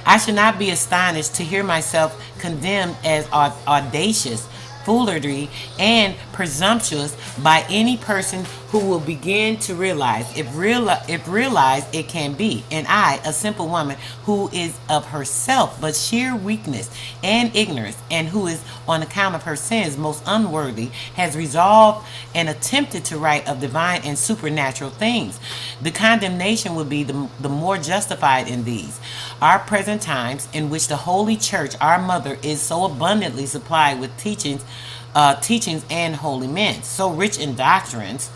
Speaker 1: I should not be astonished to hear myself condemned as audacious, foolery, and presumptuous by any person who will begin to realize, if realized it can be, and I, a simple woman who is of herself but sheer weakness and ignorance, and who is on account of her sins most unworthy, has resolved and attempted to write of divine and supernatural things. The condemnation would be the more justified in these, our present times, in which the Holy Church, our mother, is so abundantly supplied with teachings and holy men, so rich in doctrines,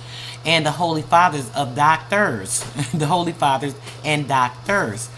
Speaker 1: and the holy fathers of doctors, the holy fathers and doctors.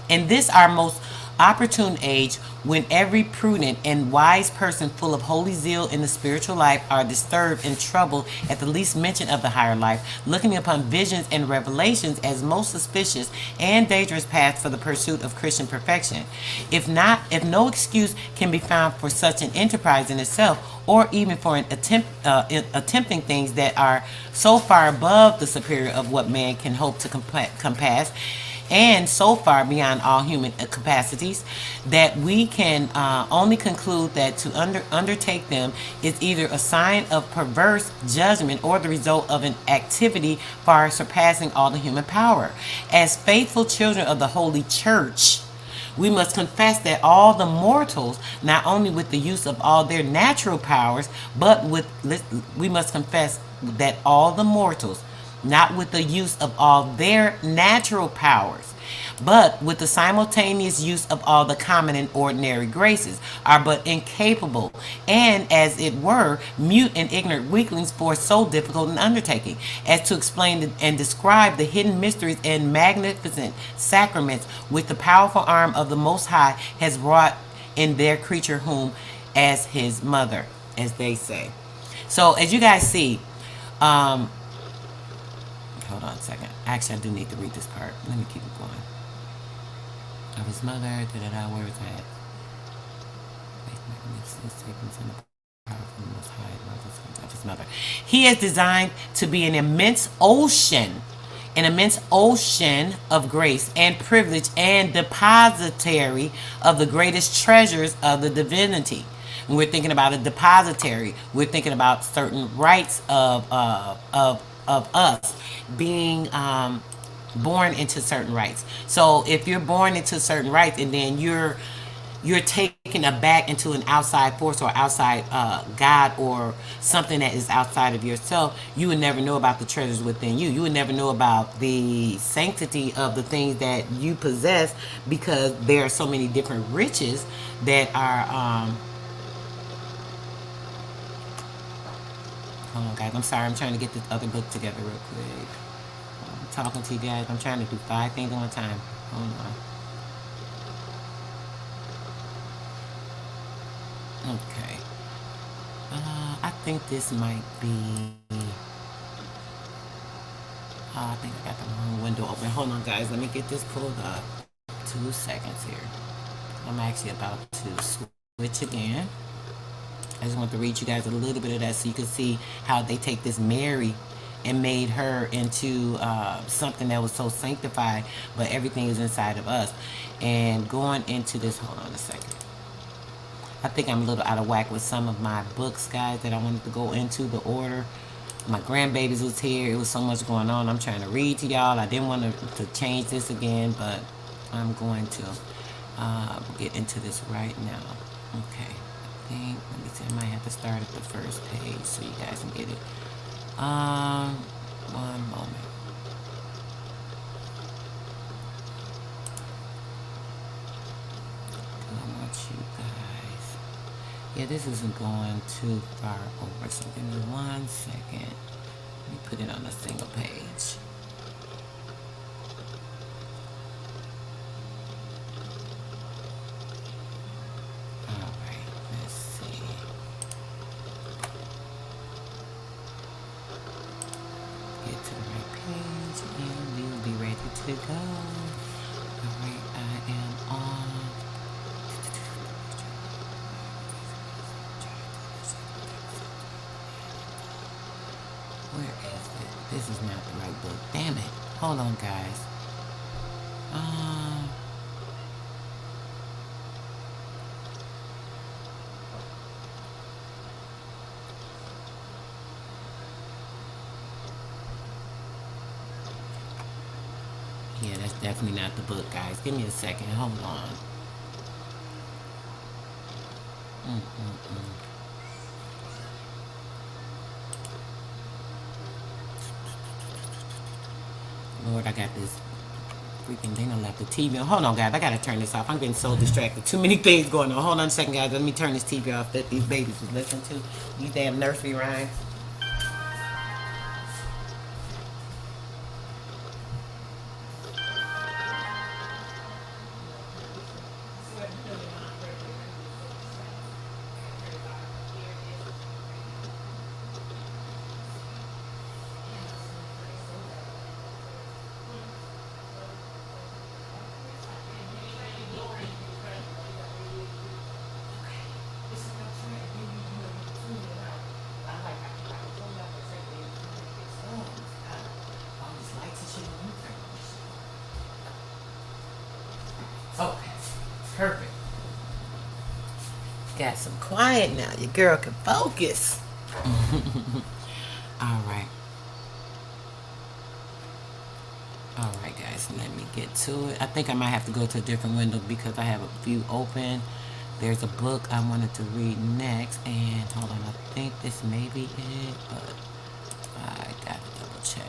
Speaker 1: In this our most opportune age, when every prudent and wise person full of holy zeal in the spiritual life are disturbed and troubled at the least mention of the higher life, looking upon visions and revelations as most suspicious and dangerous paths for the pursuit of Christian perfection. If no excuse can be found for such an enterprise in itself, or even for an attempting things that are so far above the superior of what man can hope to compass, and so far beyond all human capacities, that we can only conclude that to undertake them is either a sign of perverse judgment or the result of an activity far surpassing all the human power. As faithful children of the Holy Church, we must confess that all the mortals, not only with the use of all their natural powers, but we must confess that all the mortals, not with the use of all their natural powers, but with the simultaneous use of all the common and ordinary graces, are but incapable, and as it were, mute and ignorant weaklings for so difficult an undertaking, as to explain and describe the hidden mysteries and magnificent sacraments which the powerful arm of the Most High has wrought in their creature whom as his mother, as they say. So as you guys see, hold on a second. Actually, I do need to read this part. Let me keep it going. Of his mother, where is that? Of his mother. He is designed to be an immense ocean of grace and privilege and depositary of the greatest treasures of the divinity. When we're thinking about a depositary, we're thinking about certain rights of us being born into certain rights. So if you're born into certain rights and then you're taken aback into an outside force or outside God or something that is outside of yourself, you would never know about the treasures within you. You would never know about the sanctity of the things that you possess, because there are so many different riches that are hold on, guys. I'm sorry. I'm trying to get this other book together real quick. I'm talking to you guys. I'm trying to do 5 things at one time. Hold on. Okay. I think this might be... I think I got the wrong window open. Hold on, guys. Let me get this pulled up. 2 seconds here. I'm actually about to switch again. I just want to read you guys a little bit of that so you can see how they take this Mary and made her into something that was so sanctified, but everything is inside of us. And going into this, hold on a second. I think I'm a little out of whack with some of my books, guys, that I wanted to go into the order. My grandbabies was here. It was so much going on. I'm trying to read to y'all. I didn't want to change this again, but I'm going to get into this right now. Okay. Let me see. I might have to start at the first page so you guys can get it. One moment. I want you guys. Yeah, this isn't going too far over, so give me 1 second. Let me put it on a single page. Alright, let's see. Get to the right page and we'll be ready to go. Alright, I am on. Where is it? This is not the right book. Damn it. Hold on, guys. Yeah, that's definitely not the book, guys. Give me a second. Hold on. Lord, I got this freaking thing. I left the TV on. Hold on, guys. I gotta turn this off. I'm getting so distracted. Too many things going on. Hold on a second, guys. Let me turn this TV off that these babies was listening to. These damn nursery rhymes. Okay, perfect. Got some quiet now. Your girl can focus. All right. All right, guys. Let me get to it. I think I might have to go to a different window because I have a few open. There's a book I wanted to read next, and hold on. I think this may be it, but I gotta double check.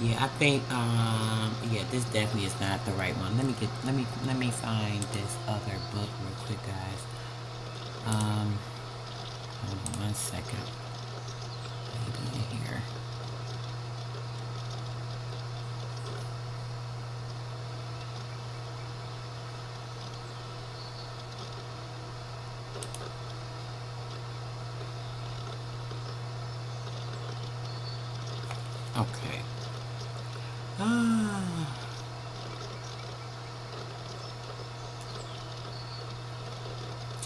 Speaker 1: Yeah, I think yeah, this definitely is not the right one. Let me find this other book real quick, guys. Hold on 1 second. Maybe in here. Okay.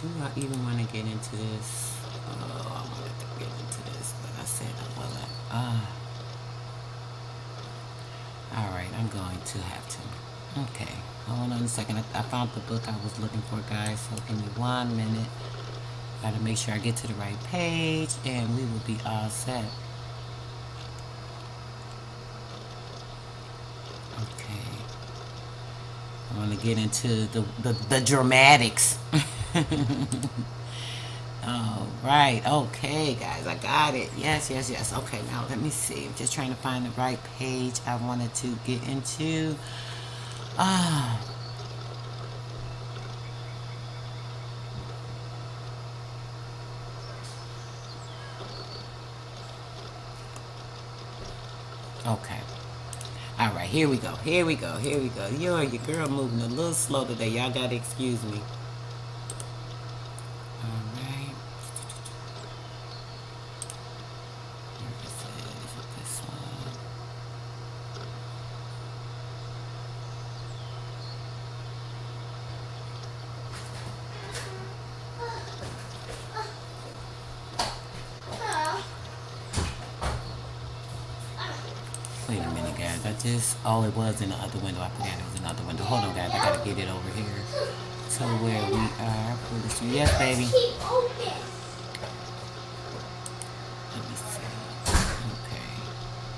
Speaker 1: Do I even want to get into this? Oh, I wanted to get into this, but I said I wasn't. Alright, I'm going to have to. Okay, hold on a second. I found the book I was looking for, guys, so give me 1 minute. Gotta make sure I get to the right page, and we will be all set. Okay. I want to get into the dramatics. All right. Okay, guys. I got it. Yes. Okay, now let me see. I'm just trying to find the right page I wanted to get into. Okay. All right, here we go. Your girl moving a little slow today. Y'all gotta excuse me. All right. Is it this one? just, oh, it was in the other window. I forgot it was in the other window. Hold on, guys. I gotta get it over here to where we are. Yes, baby.
Speaker 3: Keep open.
Speaker 1: Let me see. Okay.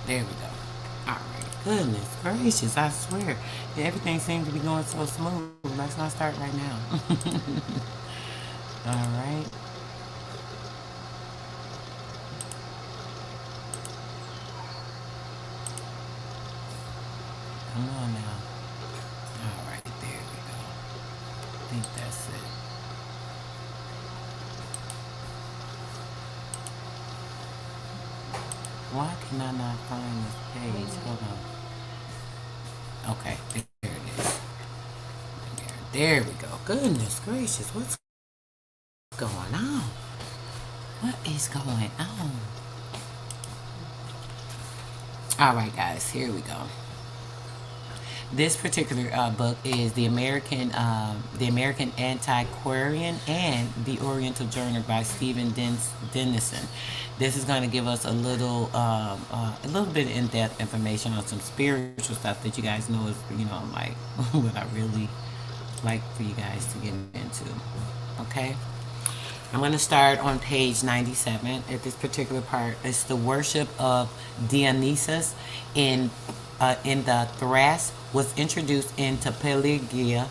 Speaker 1: There we go. All right. Goodness gracious, I swear. Everything seems to be going so smooth. Let's not start right now. All right. Come on now. All right, there we go. I think that's it. Why can I not find this page? Hold on. Okay, there it is. There we go. Goodness gracious, what's going on? What is going on? All right, guys, here we go. This particular book is the American Antiquarian and the Oriental Journal by Stephen Denison. This is going to give us a little bit of in-depth information on some spiritual stuff that you guys know is, like what I really like for you guys to get into. Okay, I'm going to start on page 97 at this particular part. It's the worship of Dionysus in the Thrace was introduced into Pelagia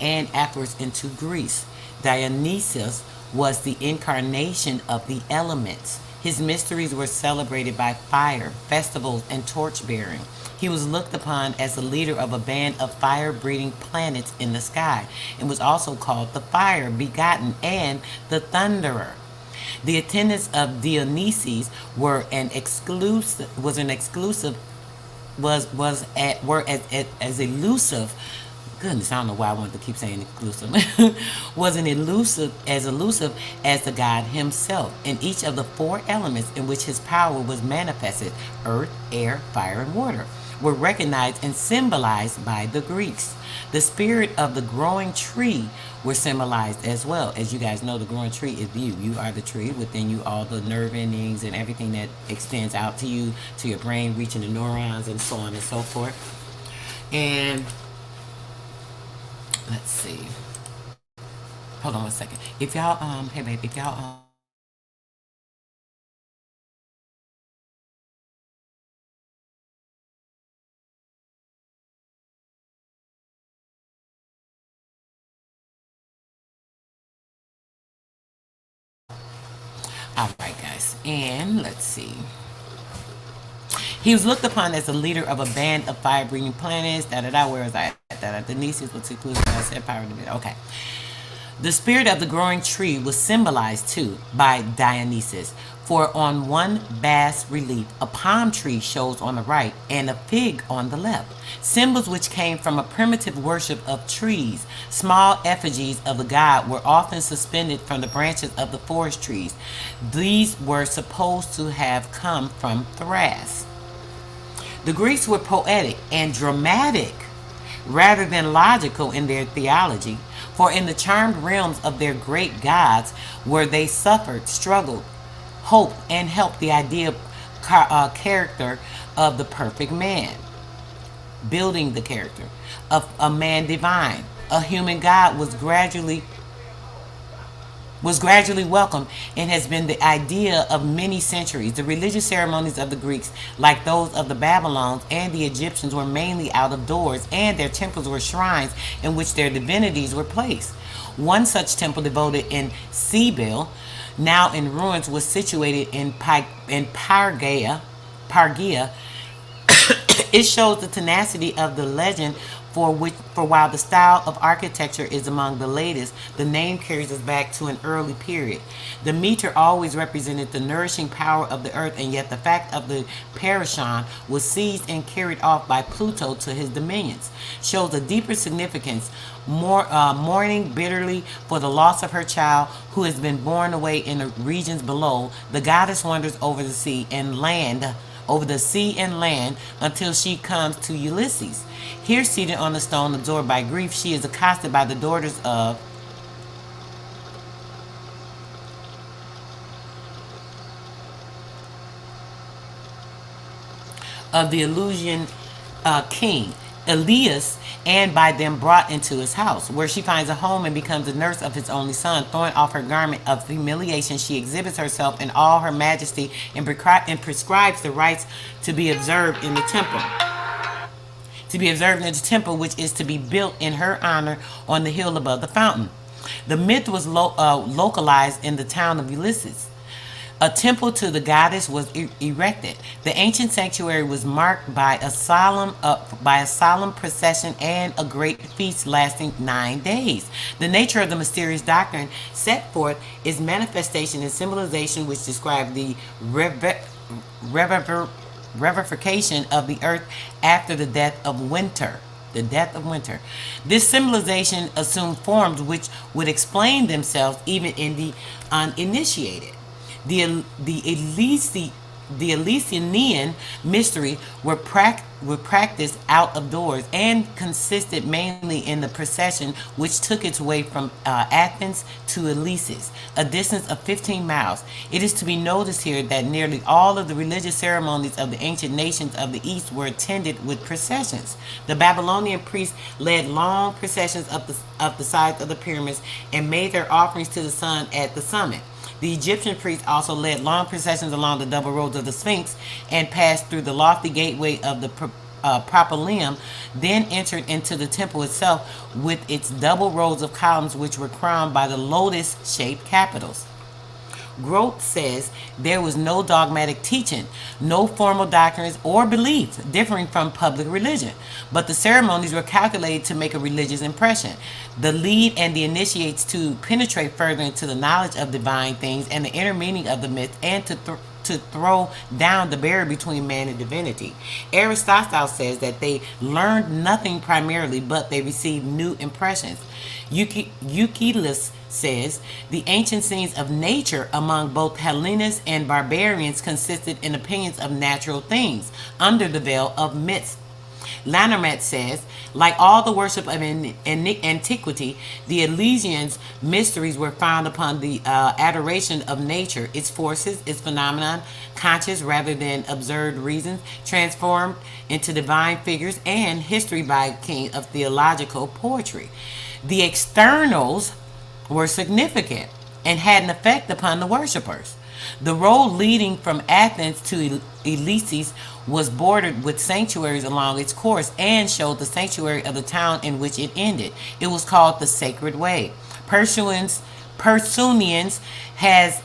Speaker 1: and afterwards into Greece. Dionysus was the incarnation of the elements. His mysteries were celebrated by fire, festivals, and torch bearing. He was looked upon as the leader of a band of fire-breathing planets in the sky, and was also called the Fire Begotten and the Thunderer. The attendants of Dionysus were as elusive. Goodness, I don't know why I wanted to keep saying exclusive. Was elusive as the god himself in each of the four elements in which his power was manifested: earth, air, fire, and water. Were recognized and symbolized by the Greeks. The spirit of the growing tree were symbolized as well. As you guys know, the growing tree is you. You are the tree. Within you, all the nerve endings and everything that extends out to you, to your brain, reaching the neurons and so on and so forth. And let's see. Hold on one second. If y'all, hey babe, if y'all, all right, guys, and let's see. He was looked upon as the leader of a band of fire-breathing planets. Where is that? Dionysus was included. I said power. Okay. The spirit of the growing tree was symbolized too by Dionysus, for on one bas relief a palm tree shows on the right and a fig on the left, symbols which came from a primitive worship of trees. Small effigies of the god were often suspended from the branches of the forest trees. These were supposed to have come from Thrace. The Greeks were poetic and dramatic rather than logical in their theology, for in the charmed realms of their great gods, where they suffered, struggled, hoped, and helped, the idea of character of the perfect man, building the character of a man divine, a human god, was gradually welcomed and has been the idea of many centuries. The religious ceremonies of the Greeks, like those of the Babylonians and the Egyptians, were mainly out of doors, and their temples were shrines in which their divinities were placed. One such temple, devoted in Cybele, now in ruins, was situated in Pargia. It shows the tenacity of the legend, for while the style of architecture is among the latest, the name carries us back to an early period. The meter always represented the nourishing power of the earth, and yet the fact of the Perun was seized and carried off by Pluto to his dominions shows a deeper significance. Mourning bitterly for the loss of her child, who has been borne away in the regions below, the goddess wanders over the sea and land until she comes to Ulysses. Here, seated on the stone, absorbed by grief, she is accosted by the daughters of the Eleusinian king Elias, and by them brought into his house, where she finds a home and becomes the nurse of his only son. Throwing off her garment of humiliation, she exhibits herself in all her majesty and prescribes the rites to be observed in the temple. To be observed in the temple, which is to be built in her honor on the hill above the fountain. The myth was localized in the town of Ulysses. A temple to the goddess was erected. The ancient sanctuary was marked by a solemn procession and a great feast lasting 9 days. The nature of the mysterious doctrine set forth is manifestation and symbolization, which describe the revivification of the earth after the death of winter. The death of winter. This symbolization assumed forms which would explain themselves even in the uninitiated. The Elysian mystery were practiced out of doors and consisted mainly in the procession which took its way from Athens to Eleusis, a distance of 15 miles. It is to be noticed here that nearly all of the religious ceremonies of the ancient nations of the East were attended with processions. The Babylonian priests led long processions up the sides of the pyramids and made their offerings to the sun at the summit. The Egyptian priests also led long processions along the double roads of the Sphinx and passed through the lofty gateway of the propylaeum, then entered into the temple itself with its double rows of columns which were crowned by the lotus-shaped capitals. Grote says there was no dogmatic teaching, no formal doctrines or beliefs differing from public religion, but the ceremonies were calculated to make a religious impression. The lead and the initiates to penetrate further into the knowledge of divine things and the inner meaning of the myth, and to throw down the barrier between man and divinity. Aristotle says that they learned nothing primarily, but they received new impressions. Euclid says the ancient scenes of nature among both Hellenists and barbarians consisted in opinions of natural things under the veil of myths. Lanermet says, like all the worship of antiquity, the Elysians' mysteries were found upon the adoration of nature, its forces, its phenomenon, conscious rather than observed reasons, transformed into divine figures, and history by king of theological poetry. The externals were significant and had an effect upon the worshippers. The road leading from Athens to Eleusis was bordered with sanctuaries along its course and showed the sanctuary of the town in which it ended. It was called the Sacred Way. Persunians has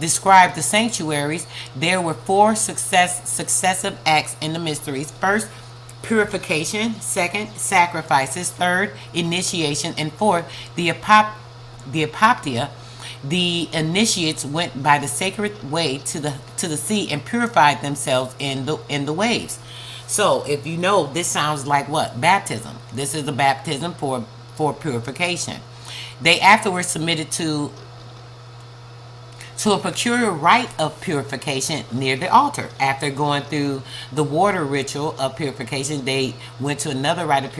Speaker 1: described the sanctuaries. There were four successive acts in the mysteries. First, purification. Second, sacrifices. Third, initiation. And fourth, the apoptia. The initiates went by the sacred way to the sea and purified themselves in the waves. So, if you know, this sounds like what? Baptism. This is a baptism for purification. They afterwards submitted to a peculiar rite of purification near the altar. After going through the water ritual of purification, they went to another rite of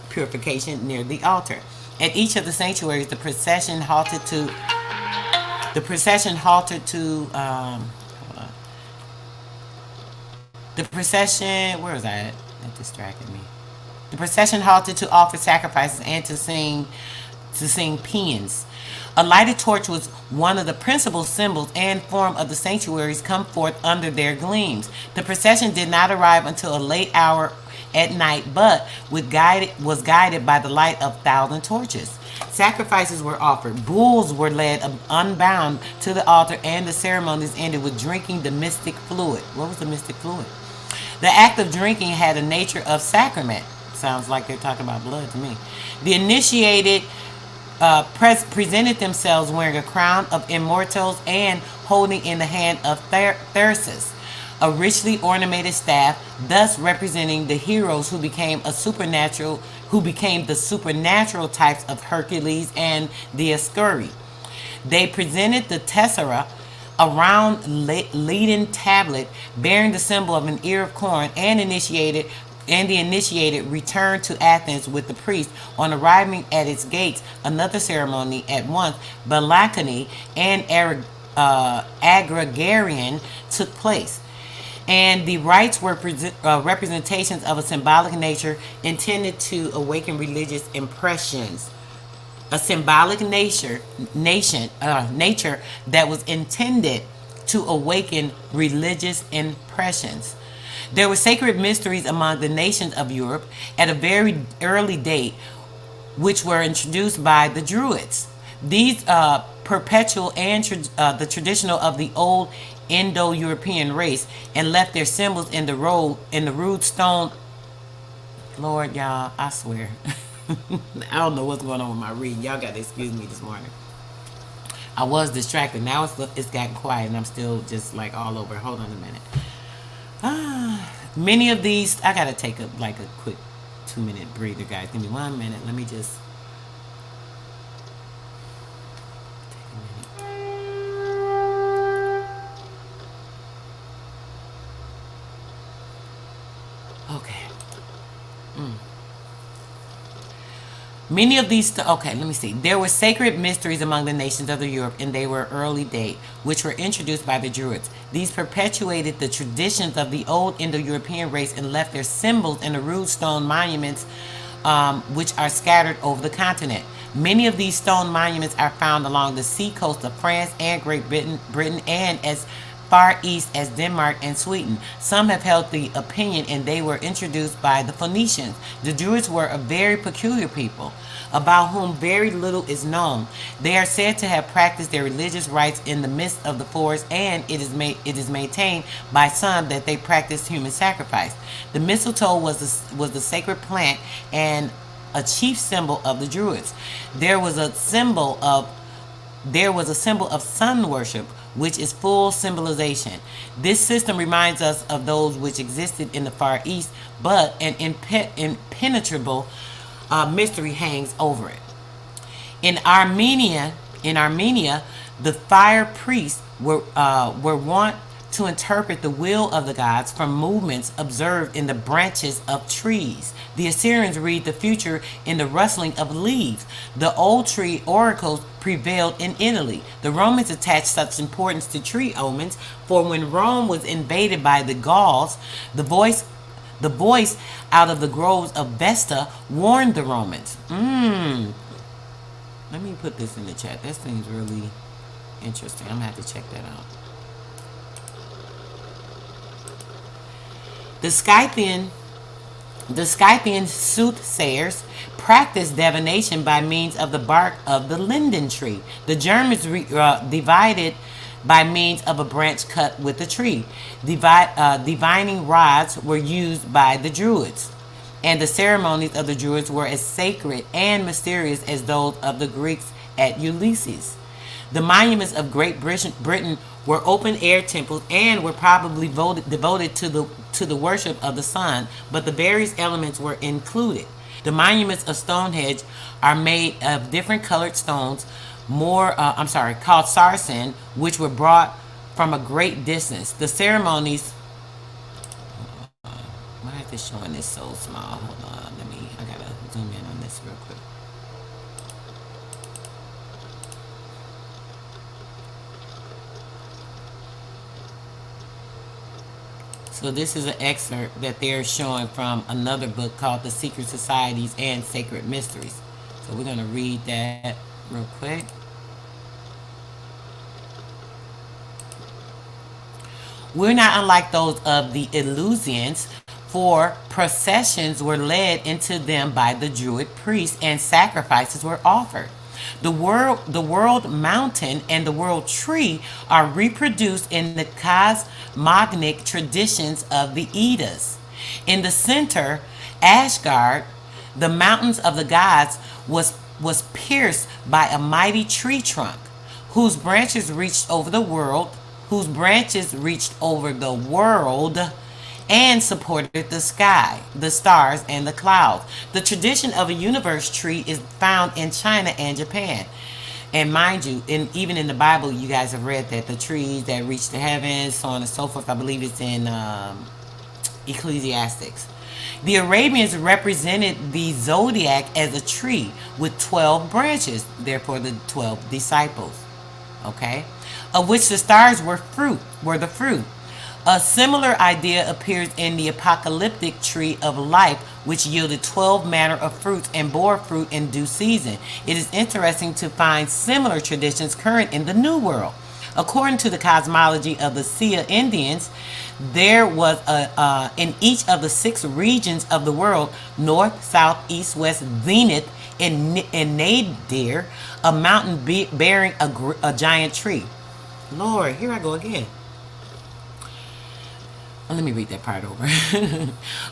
Speaker 1: purification near the altar. At each of the sanctuaries, the procession halted to. The procession, where was I at? That distracted me. The procession halted to offer sacrifices and to sing paeans. A lighted torch was one of the principal symbols and form of the sanctuaries come forth under their gleams. The procession did not arrive until a late hour at night, but was guided by the light of 1,000 torches. Sacrifices were offered. Bulls were led unbound to the altar, and the ceremonies ended with drinking the mystic fluid. What was the mystic fluid? The act of drinking had a nature of sacrament. Sounds like they're talking about blood to me. The initiated presented themselves wearing a crown of immortals and holding in the hand of Thersus a richly ornamented staff, thus representing the heroes who became the supernatural types of Hercules and the Ascuri. They presented the tessera, a round leaden tablet bearing the symbol of an ear of corn, and the initiated returned to Athens with the priest. On arriving at its gates, another ceremony at once, Balakany and Agrigarian, took place. And the rites were representations of a symbolic nature intended to awaken religious impressions. A symbolic nature that was intended to awaken religious impressions. There were sacred mysteries among the nations of Europe at a very early date, which were introduced by the Druids. These perpetual and the traditional of the old Indo-European race and left their symbols in the rude stone. Lord, y'all, I swear. I don't know what's going on with my reading. Y'all got to excuse me this morning. I was distracted. Now it's gotten quiet and I'm still just like all over. Hold on a minute. Many of these, I gotta take a quick 2-minute breather, guys. Give me 1 minute. Let me just take a minute. Okay. Many of these, okay, let me see. There were sacred mysteries among the nations of the Europe, and they were early date, which were introduced by the Druids. These perpetuated the traditions of the old Indo-European race and left their symbols in the rude stone monuments, which are scattered over the continent. Many of these stone monuments are found along the sea coast of France and Great Britain and as far east as Denmark and Sweden. Some have held the opinion, and they were introduced by the Phoenicians. The Druids were a very peculiar people, about whom very little is known. They are said to have practiced their religious rites in the midst of the forest, and it is maintained by some that they practiced human sacrifice. The mistletoe was the sacred plant and a chief symbol of the Druids. There was a symbol of sun worship, which is full symbolization. This system reminds us of those which existed in the Far East, but an impenetrable mystery hangs over it. In Armenia, the fire priests were wont to interpret the will of the gods from movements observed in the branches of trees. The Assyrians read the future in the rustling of leaves. The old tree oracles prevailed in Italy. The Romans attached such importance to tree omens, for when Rome was invaded by the Gauls, the voice out of the groves of Vesta warned the Romans. Let me put this in the chat. That seems really interesting. I'm gonna have to check that out. The Scythian soothsayers practiced divination by means of the bark of the linden tree. The Germans divided by means of a branch cut with the tree. Divining rods were used by the Druids, and the ceremonies of the Druids were as sacred and mysterious as those of the Greeks at Ulysses. The monuments of Great Britain were open-air temples and were probably devoted to the worship of the sun, but the various elements were included. The monuments of Stonehenge are made of different colored stones, called sarsen, which were brought from a great distance. The ceremonies. Why is this showing this so small? Hold on, I gotta zoom in on this real quick. So this is an excerpt that they're showing from another book called The Secret Societies and Sacred Mysteries. So we're going to read that real quick. We're not unlike those of the Eleusinians, for processions were led into them by the Druid priests and sacrifices were offered. The world mountain and the world tree are reproduced in the cosmogonic traditions of the Eddas. In the center, Asgard, the mountains of the gods, was pierced by a mighty tree trunk, whose branches reached over the world, and supported the sky, the stars, and the clouds. The tradition of a universe tree is found in China and Japan. And mind you, even in the Bible, you guys have read that the trees that reach the heavens, so on and so forth. I believe it's in Ecclesiastics. The Arabians represented the zodiac as a tree with 12 branches, therefore the 12 disciples, okay, of which the stars were the fruit. A similar idea appears in the apocalyptic tree of life, which yielded 12 manner of fruits and bore fruit in due season. It is interesting to find similar traditions current in the New World. According to the cosmology of the Sia Indians, there was in each of the 6 regions of the world, north, south, east, west, zenith, and nadir, a mountain bearing a giant tree. Lord, here I go again. Let me read that part over.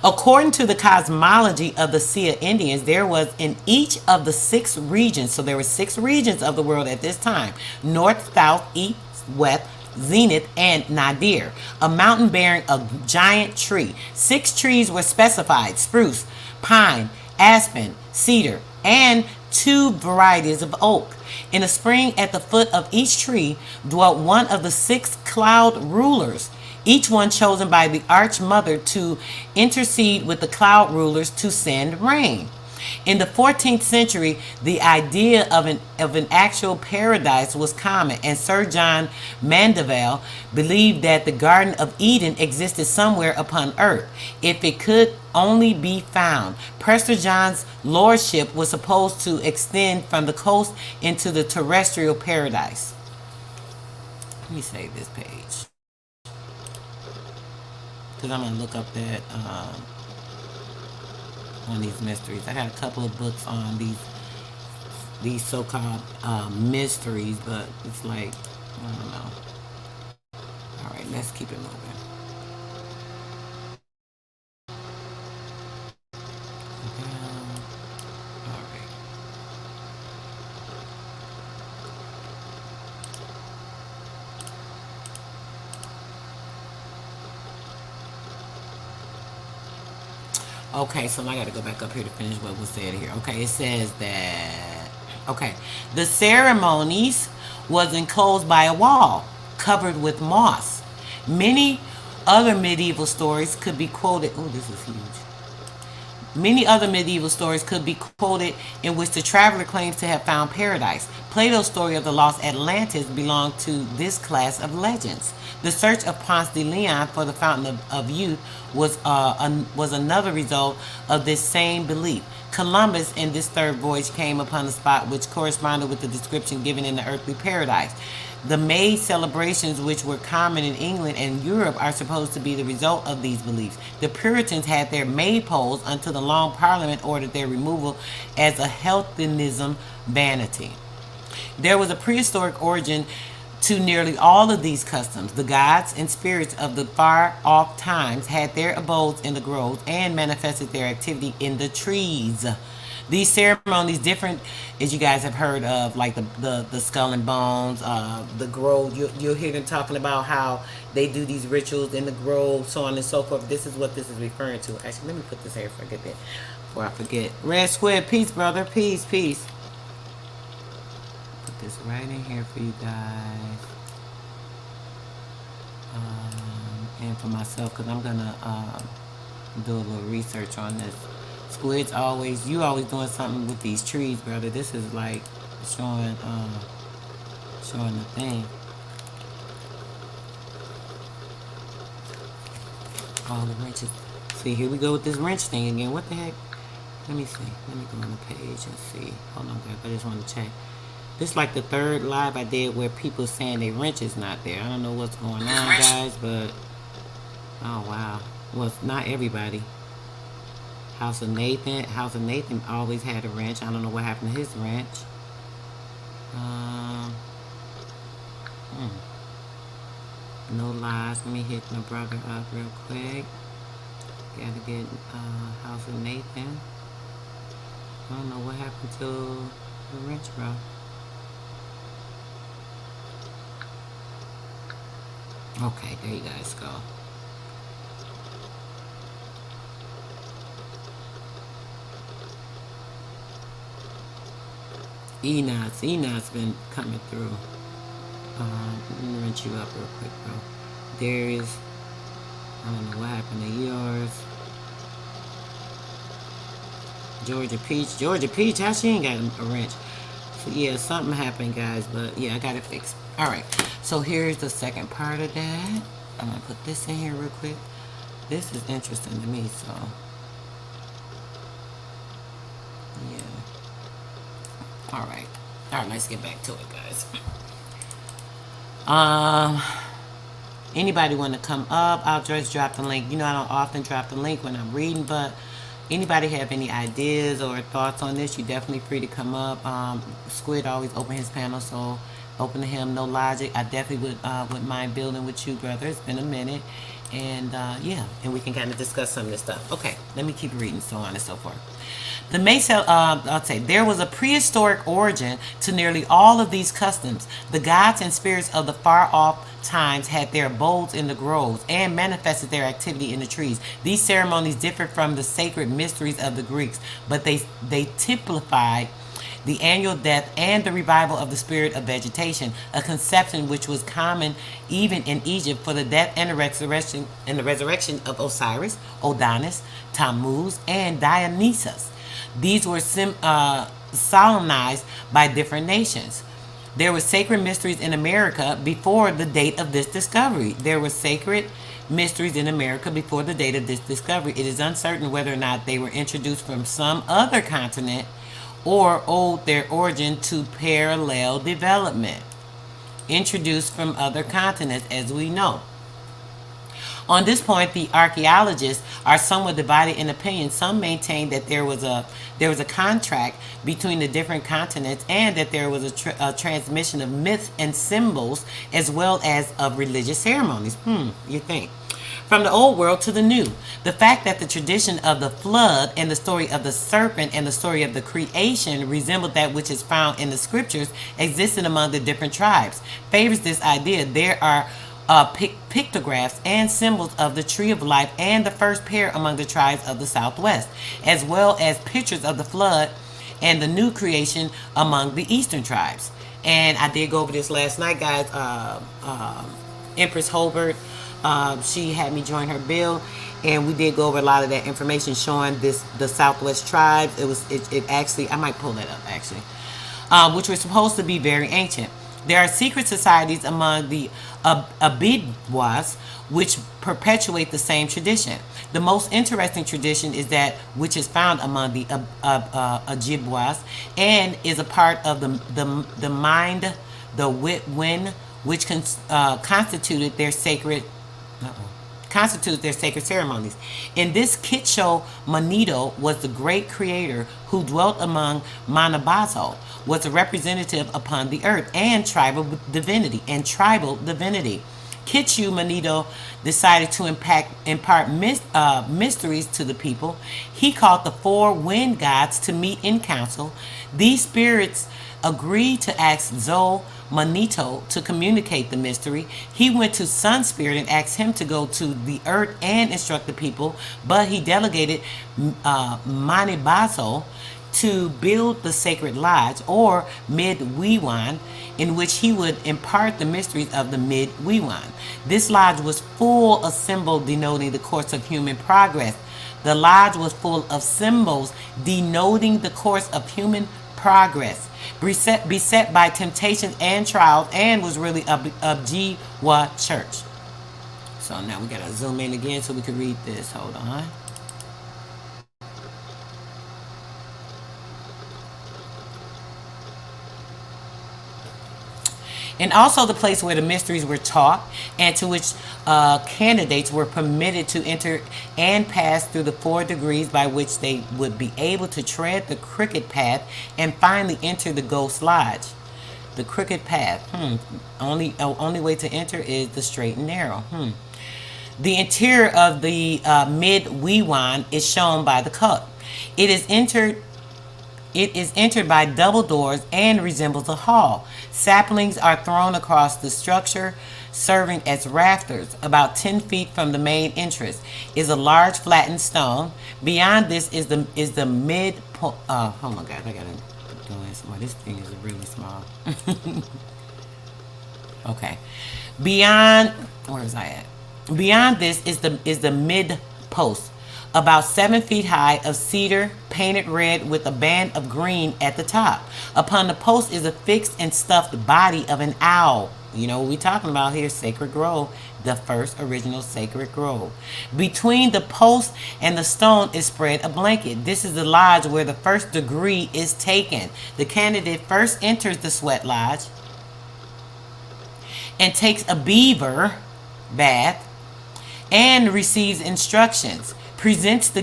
Speaker 1: According to the cosmology of the Sia Indians, there was in each of the 6 regions, so there were 6 regions of the world at this time, north, south, east, west, zenith, and nadir, a mountain bearing a giant tree. 6 trees were specified: spruce, pine, aspen, cedar, and 2 varieties of oak. In the spring, at the foot of each tree dwelt one of the 6 cloud rulers, each one chosen by the Arch Mother to intercede with the cloud rulers to send rain. In the 14th century, the idea of an actual paradise was common, and Sir John Mandeville believed that the Garden of Eden existed somewhere upon earth, if it could only be found. Prester John's lordship was supposed to extend from the coast into the terrestrial paradise. Let me save this page, because I'm going to look up that on these mysteries. I got a couple of books on these so-called mysteries, but it's like, I don't know. All right, let's keep it moving. All right. Okay, so I got to go back up here to finish what was said here. Okay, it says that, okay, the ceremonies was enclosed by a wall covered with moss. Many other medieval stories could be quoted. Oh, this is huge. Many other medieval stories could be quoted in which the traveler claims to have found paradise. Plato's story of the lost Atlantis belonged to this class of legends. The search of Ponce de Leon for the fountain of youth was another result of this same belief. Columbus in this third voyage came upon a spot which corresponded with the description given in the earthly paradise. The May celebrations, which were common in England and Europe, are supposed to be the result of these beliefs. The Puritans had their maypoles until the Long Parliament ordered their removal as a heathenism vanity. There was a prehistoric origin to nearly all of these customs. The gods and spirits of the far-off times had their abodes in the groves and manifested their activity in the trees. These ceremonies, different as you guys have heard of, like the skull and bones, the grove. You'll hear them talking about how they do these rituals in the grove, so on and so forth. This is what this is referring to. Actually, let me put this here before I forget. Red Squid, peace, brother. Peace, peace. Put this right in here for you guys. And for myself, because I'm going to do a little research on this. Squid's always doing something with these trees, brother. This is like showing the thing. All the wrenches. See, here we go with this wrench thing again. What the heck? Let me see. Let me go on the page and see. Hold on, guys. I just want to check. This is like the third live I did where people saying their wrench is not there. I don't know what's going on, guys, but oh wow. Well, it's not everybody. House of Nathan always had a wrench. I don't know what happened to his wrench. No lies. Let me hit my brother up real quick. Gotta get House of Nathan. I don't know what happened to the wrench, bro. Okay, there you guys go. Enoch's been coming through. Let me wrench you up real quick, bro. Darius, I don't know what happened to yours. Georgia Peach, how she ain't got a wrench? So yeah, something happened, guys, but yeah, I got it fixed. Alright, so here's the second part of that. I'm going to put this in here real quick. This is interesting to me, so yeah. All right, let's get back to it, guys. Anybody want to come up? I'll just drop the link. You know, I don't often drop the link when I'm reading, but anybody have any ideas or thoughts on this, you're definitely free to come up. Squid always open his panel, so open to him. No Logic, I definitely would mind building with you, brother. It's been a minute. And yeah, and we can kind of discuss some of this stuff. Okay, let me keep reading, so on and so forth. The Mesa, I'll say, there was a prehistoric origin to nearly all of these customs. The gods and spirits of the far-off times had their abodes in the groves and manifested their activity in the trees. These ceremonies differed from the sacred mysteries of the Greeks, but they typified the annual death and the revival of the spirit of vegetation, a conception which was common even in Egypt for the death and the resurrection of Osiris, Adonis, Tammuz, and Dionysus. These were solemnized by different nations. There were sacred mysteries in America before the date of this discovery. There were sacred mysteries in America before the date of this discovery. It is uncertain whether or not they were introduced from some other continent or owed their origin to parallel development. Introduced from other continents, as we know. On this point, the archaeologists are somewhat divided in opinion. Some maintain that there was a contract between the different continents and that there was a transmission of myths and symbols as well as of religious ceremonies. You think? From the old world to the new. The fact that the tradition of the flood and the story of the serpent and the story of the creation resembled that which is found in the scriptures existed among the different tribes favors this idea. There are pictographs and symbols of the tree of life and the first pair among the tribes of the southwest, as well as pictures of the flood and the new creation among the eastern tribes. And I did go over this last night, guys. Empress Holbert, she had me join her bill, and we did go over a lot of that information showing the southwest tribes. It actually, I might pull that up actually, which were supposed to be very ancient. There are secret societies among the Abidwas which perpetuate the same tradition. The most interesting tradition is that which is found among the Ojibwas and is a part of the mind, the Wothan, which constituted their sacred ceremonies. In this Kitcho, Manito was the great creator who dwelt among Manabazo, was a representative upon the earth and tribal divinity. Kitchu Manito decided to impart mysteries to the people. He called the four wind gods to meet in council. These spirits agreed to ask Zo Manito to communicate the mystery. He went to Sun Spirit and asked him to go to the earth and instruct the people, but he delegated Manibazo to build the sacred lodge, or Mid-Wiwan, in which he would impart the mysteries of the Mid-Wiwan. This lodge was full of symbols denoting the course of human progress. The lodge was full of symbols denoting the course of human progress, beset by temptations and trials, and was really a Jiwa church. So now we gotta zoom in again so we can read this. Hold on. And also the place where the mysteries were taught and to which candidates were permitted to enter and pass through the 4 degrees by which they would be able to tread the crooked path and finally enter the ghost lodge. The crooked path. Only way to enter is the straight and narrow. The interior of the Mid-Wiwan is shown by the cut. It is entered by double doors and resembles a hall. Saplings are thrown across the structure, serving as rafters. About 10 feet from the main entrance is a large flattened stone. Beyond this is the mid. Oh my God! I gotta go in somewhere. This thing is really small. Okay. Beyond, where is I at? Beyond this is the mid post, about 7 feet high, of cedar, painted red with a band of green at the top. Upon the post is a fixed and stuffed body of an owl. You know what we talking about here, sacred grove, the first original sacred grove. Between the post and the stone is spread a blanket. This is the lodge where the first degree is taken. The candidate first enters the sweat lodge and takes a beaver bath and receives instructions. Presents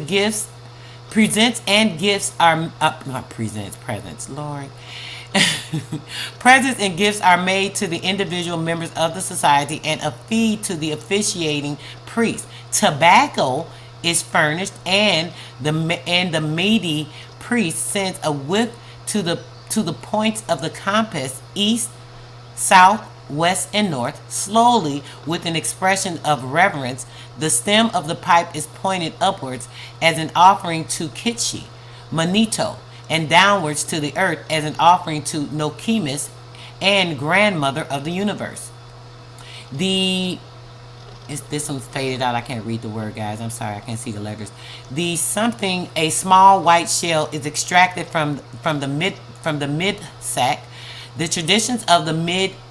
Speaker 1: and gifts are not presents, Lord. Presents and gifts are made to the individual members of the society and a fee to the officiating priest. Tobacco is furnished, and the meaty priest sends a whip to the points of the compass, east, south, west, and north. Slowly, with an expression of reverence, the stem of the pipe is pointed upwards as an offering to Kitchi, Manito, and downwards to the earth as an offering to Nokomis and grandmother of the universe. This one's faded out. I can't read the word, guys. I'm sorry, I can't see the letters. A small white shell is extracted from the mid sac. The traditions of the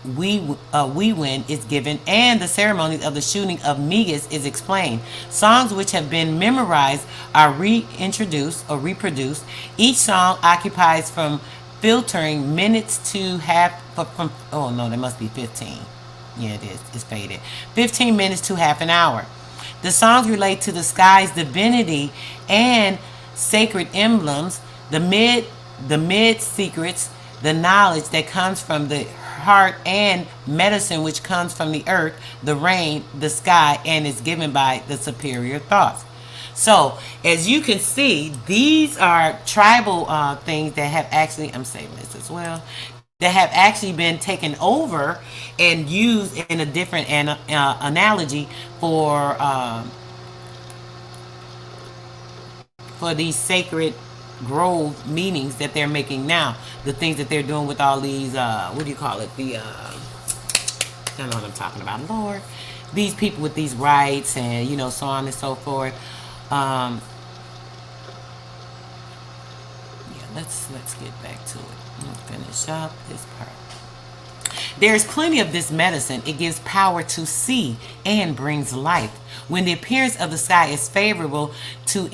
Speaker 1: Wewin is given, and the ceremonies of the shooting of Megas is explained. Songs which have been memorized are reintroduced or reproduced. Each song occupies from filtering minutes to half. Oh no, that must be 15. Yeah, it is. It's faded. 15 minutes to half an hour. The songs relate to the sky's divinity and sacred emblems. The mid secrets, the knowledge that comes from the heart, and medicine which comes from the earth, the rain, the sky, and is given by the superior thoughts. So, as you can see, these are tribal things that have actually, I'm saving this as well, that have actually been taken over and used in a different analogy for these sacred grove meanings that they're making now. The things that they're doing with all these, what do you call it? I know what I'm talking about, Lord. These people with these rites and, so on and so forth. Yeah, let's get back to it. Let's finish up this part. There's plenty of this medicine. It gives power to see and brings life. When the appearance of the sky is favorable to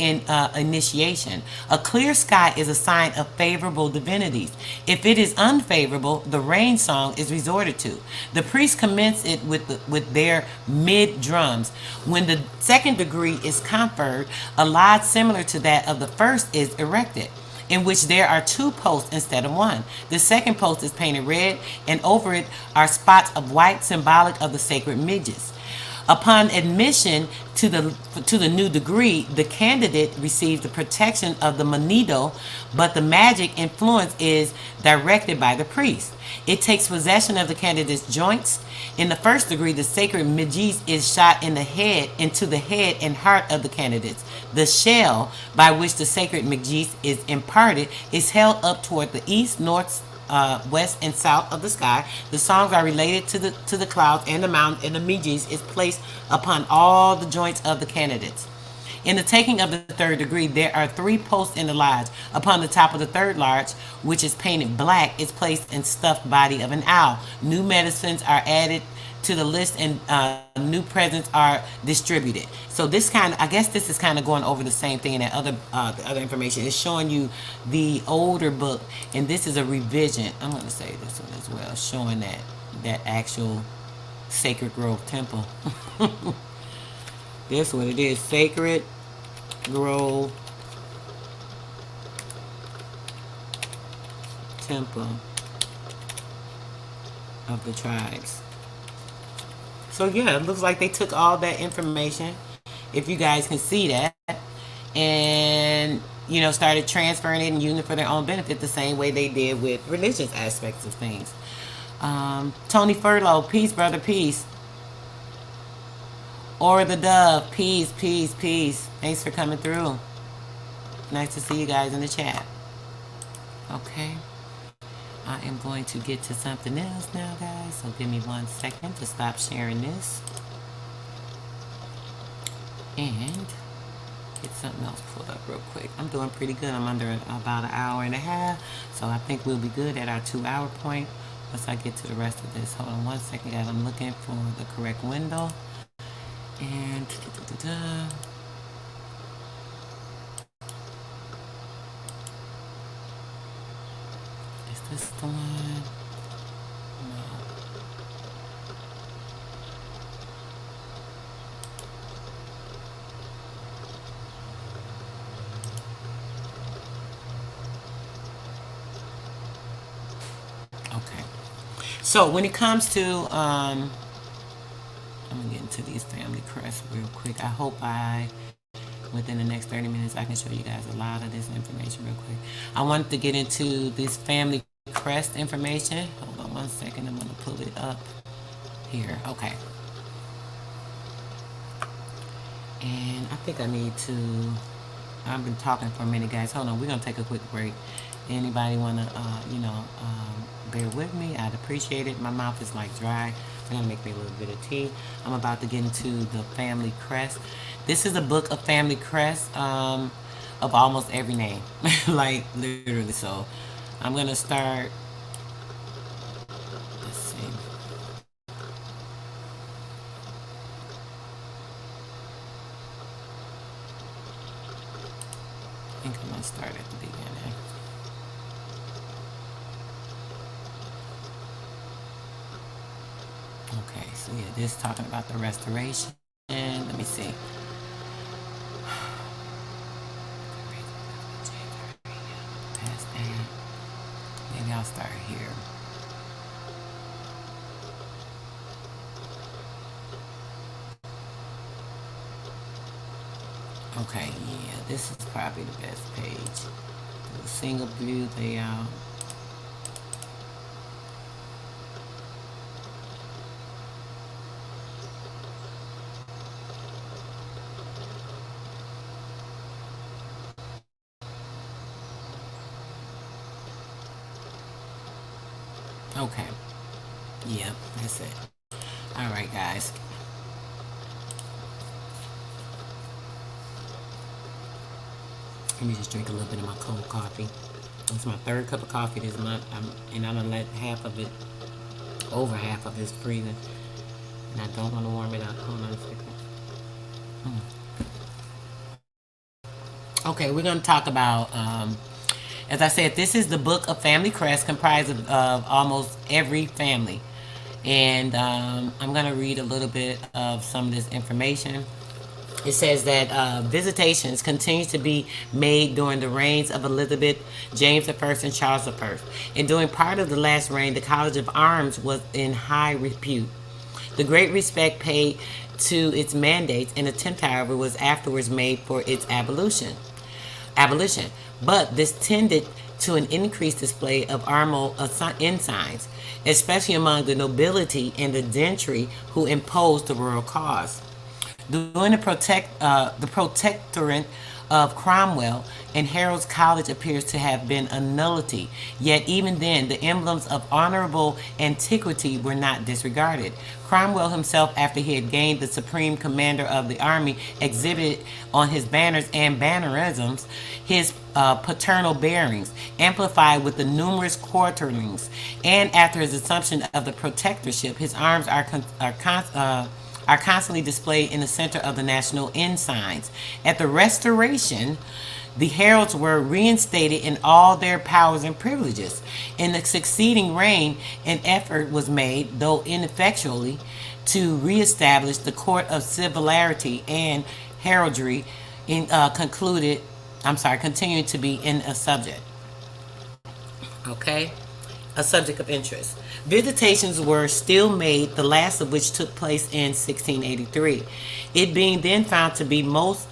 Speaker 1: initiation, a clear sky is a sign of favorable divinities. If it is unfavorable, the rain song is resorted to. The priests commence it with their mid drums. When the second degree is conferred, a lodge similar to that of the first is erected, in which there are 2 posts instead of 1. The second post is painted red, and over it are spots of white, symbolic of the sacred midges. Upon admission to the new degree, the candidate receives the protection of the Manido, but the magic influence is directed by the priest. It takes possession of the candidate's joints. In the first degree, the sacred midges is shot into the head and heart of the candidates. The shell by which the sacred midges is imparted is held up toward the east, north, west, and south of the sky. The songs are related to the clouds and the mountain, and the midges is placed upon all the joints of the candidates. In the taking of the third degree, there are 3 posts in the lodge. Upon the top of the third lodge, which is painted black, is placed a stuffed body of an owl. New medicines are added to the list, and new presents are distributed. So this I guess this is kind of going over the same thing in that the other information. It's showing you the older book, and this is a revision. I'm going to say this one as well, showing that actual Sacred Grove Temple. That's what it is, Sacred Grove Temple of the Tribes. So yeah, it looks like they took all that information, if you guys can see that, and started transferring it and using it for their own benefit, the same way they did with religious aspects of things. Tony Furlow, peace, brother, peace. Or the Dove, peace, peace, peace. Thanks for coming through. Nice to see you guys in the chat. Okay. I am going to get to something else now, guys. So give me 1 second to stop sharing this. And get something else pulled up real quick. I'm doing pretty good. I'm under about an hour and a half. So I think we'll be good at our 2-hour point. once I get to the rest of this. Hold on one second, guys. I'm looking for the correct window. And is this the one? No. Okay. So when it comes to I'm gonna get into these family crests real quick. I hope within the next 30 minutes I can show you guys a lot of this information real quick. I wanted to get into this family crest information. Hold on one second. I'm gonna pull it up here. Okay. And I think I need to. I've been talking for a minute, guys. Hold on. We're gonna take a quick break. Anybody wanna, bear with me? I'd appreciate it. My mouth is like dry. I'm gonna make me a little bit of tea. I'm about to get into the family crest. This is a book of family crests of almost every name, like literally. So I'm gonna start. Let's see. I think I'm gonna start at the beginning. Okay, so yeah, this is talking about the restoration. Let me see. Past that. Maybe I'll start here. Okay, yeah, this is probably the best page. The single view layout. Okay. Yep, that's it. All right, guys. Let me just drink a little bit of my cold coffee. It's my third cup of coffee this month, and I'm gonna let over half of this freezing, and I don't want to warm it up. Hold on a second. Okay, we're gonna talk about. As I said, this is the book of family crests, comprised of almost every family. And I'm going to read a little bit of some of this information. It says that visitations continue to be made during the reigns of Elizabeth, James I, and Charles I. And during part of the last reign, the College of Arms was in high repute. The great respect paid to its mandates and attempt, however, was afterwards made for its abolition. But this tended to an increased display of armed ensigns, especially among the nobility and the gentry who imposed the royal cause. During the protectorate of Cromwell, and Harold's College appears to have been a nullity. Yet even then, the emblems of honorable antiquity were not disregarded. Cromwell himself, after he had gained the supreme commander of the army, exhibited on his banners and bannerisms his paternal bearings, amplified with the numerous quarterings. And after his assumption of the protectorship, his arms are constantly displayed in the center of the national ensigns. At the Restoration, the heralds were reinstated in all their powers and privileges. In the succeeding reign, an effort was made, though ineffectually, to reestablish the court of civility and heraldry, continuing to be in a subject. Okay? A subject of interest. Visitations were still made, the last of which took place in 1683. It being then found to be most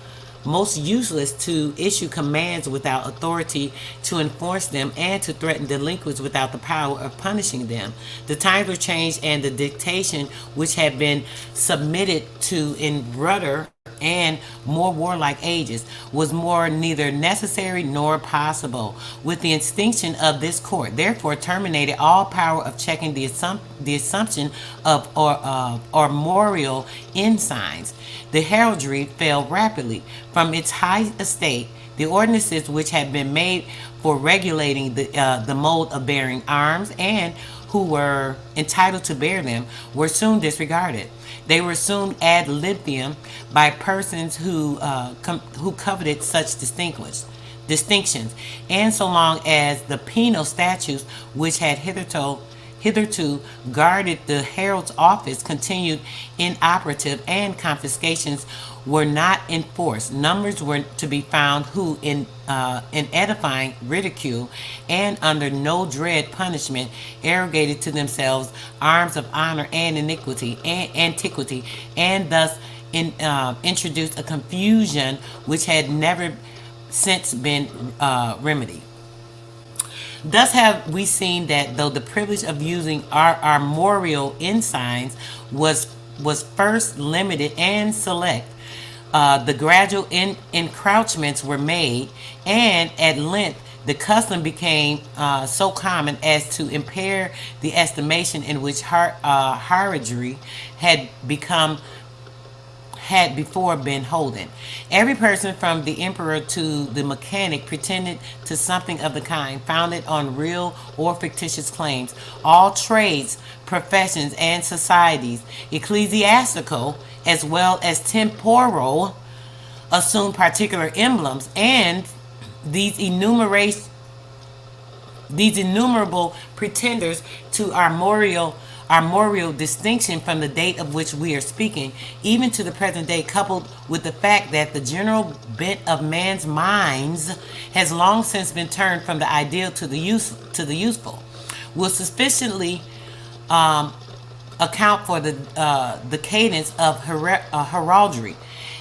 Speaker 1: useless to issue commands without authority to enforce them and to threaten delinquents without the power of punishing them. The times were changed, and the dictation which had been submitted to in rudder and more warlike ages was more neither necessary nor possible. With the extinction of this court, therefore terminated all power of checking the assumption of armorial ensigns. The heraldry fell rapidly from its high estate The ordinances which had been made for regulating the mode of bearing arms and who were entitled to bear them were soon disregarded. They were soon ad libitum by persons who coveted such distinctions, and so long as the penal statutes which had hitherto guarded the herald's office continued inoperative and confiscations were not enforced, numbers were to be found who, in edifying ridicule and under no dread punishment, arrogated to themselves arms of honor and antiquity, and thus introduced a confusion which had never since been remedied. Thus have we seen that though the privilege of using our armorial ensigns was first limited and select, the gradual encroachments were made, and at length the custom became so common as to impair the estimation in which heraldry had before been holden. Every person from the emperor to the mechanic pretended to something of the kind, founded on real or fictitious claims. All trades, professions, and societies, ecclesiastical as well as temporal, assumed particular emblems, and these innumerable pretenders to armorial distinction from the date of which we are speaking, even to the present day, coupled with the fact that the general bent of man's minds has long since been turned from the ideal to the useful, will sufficiently account for the cadence of heraldry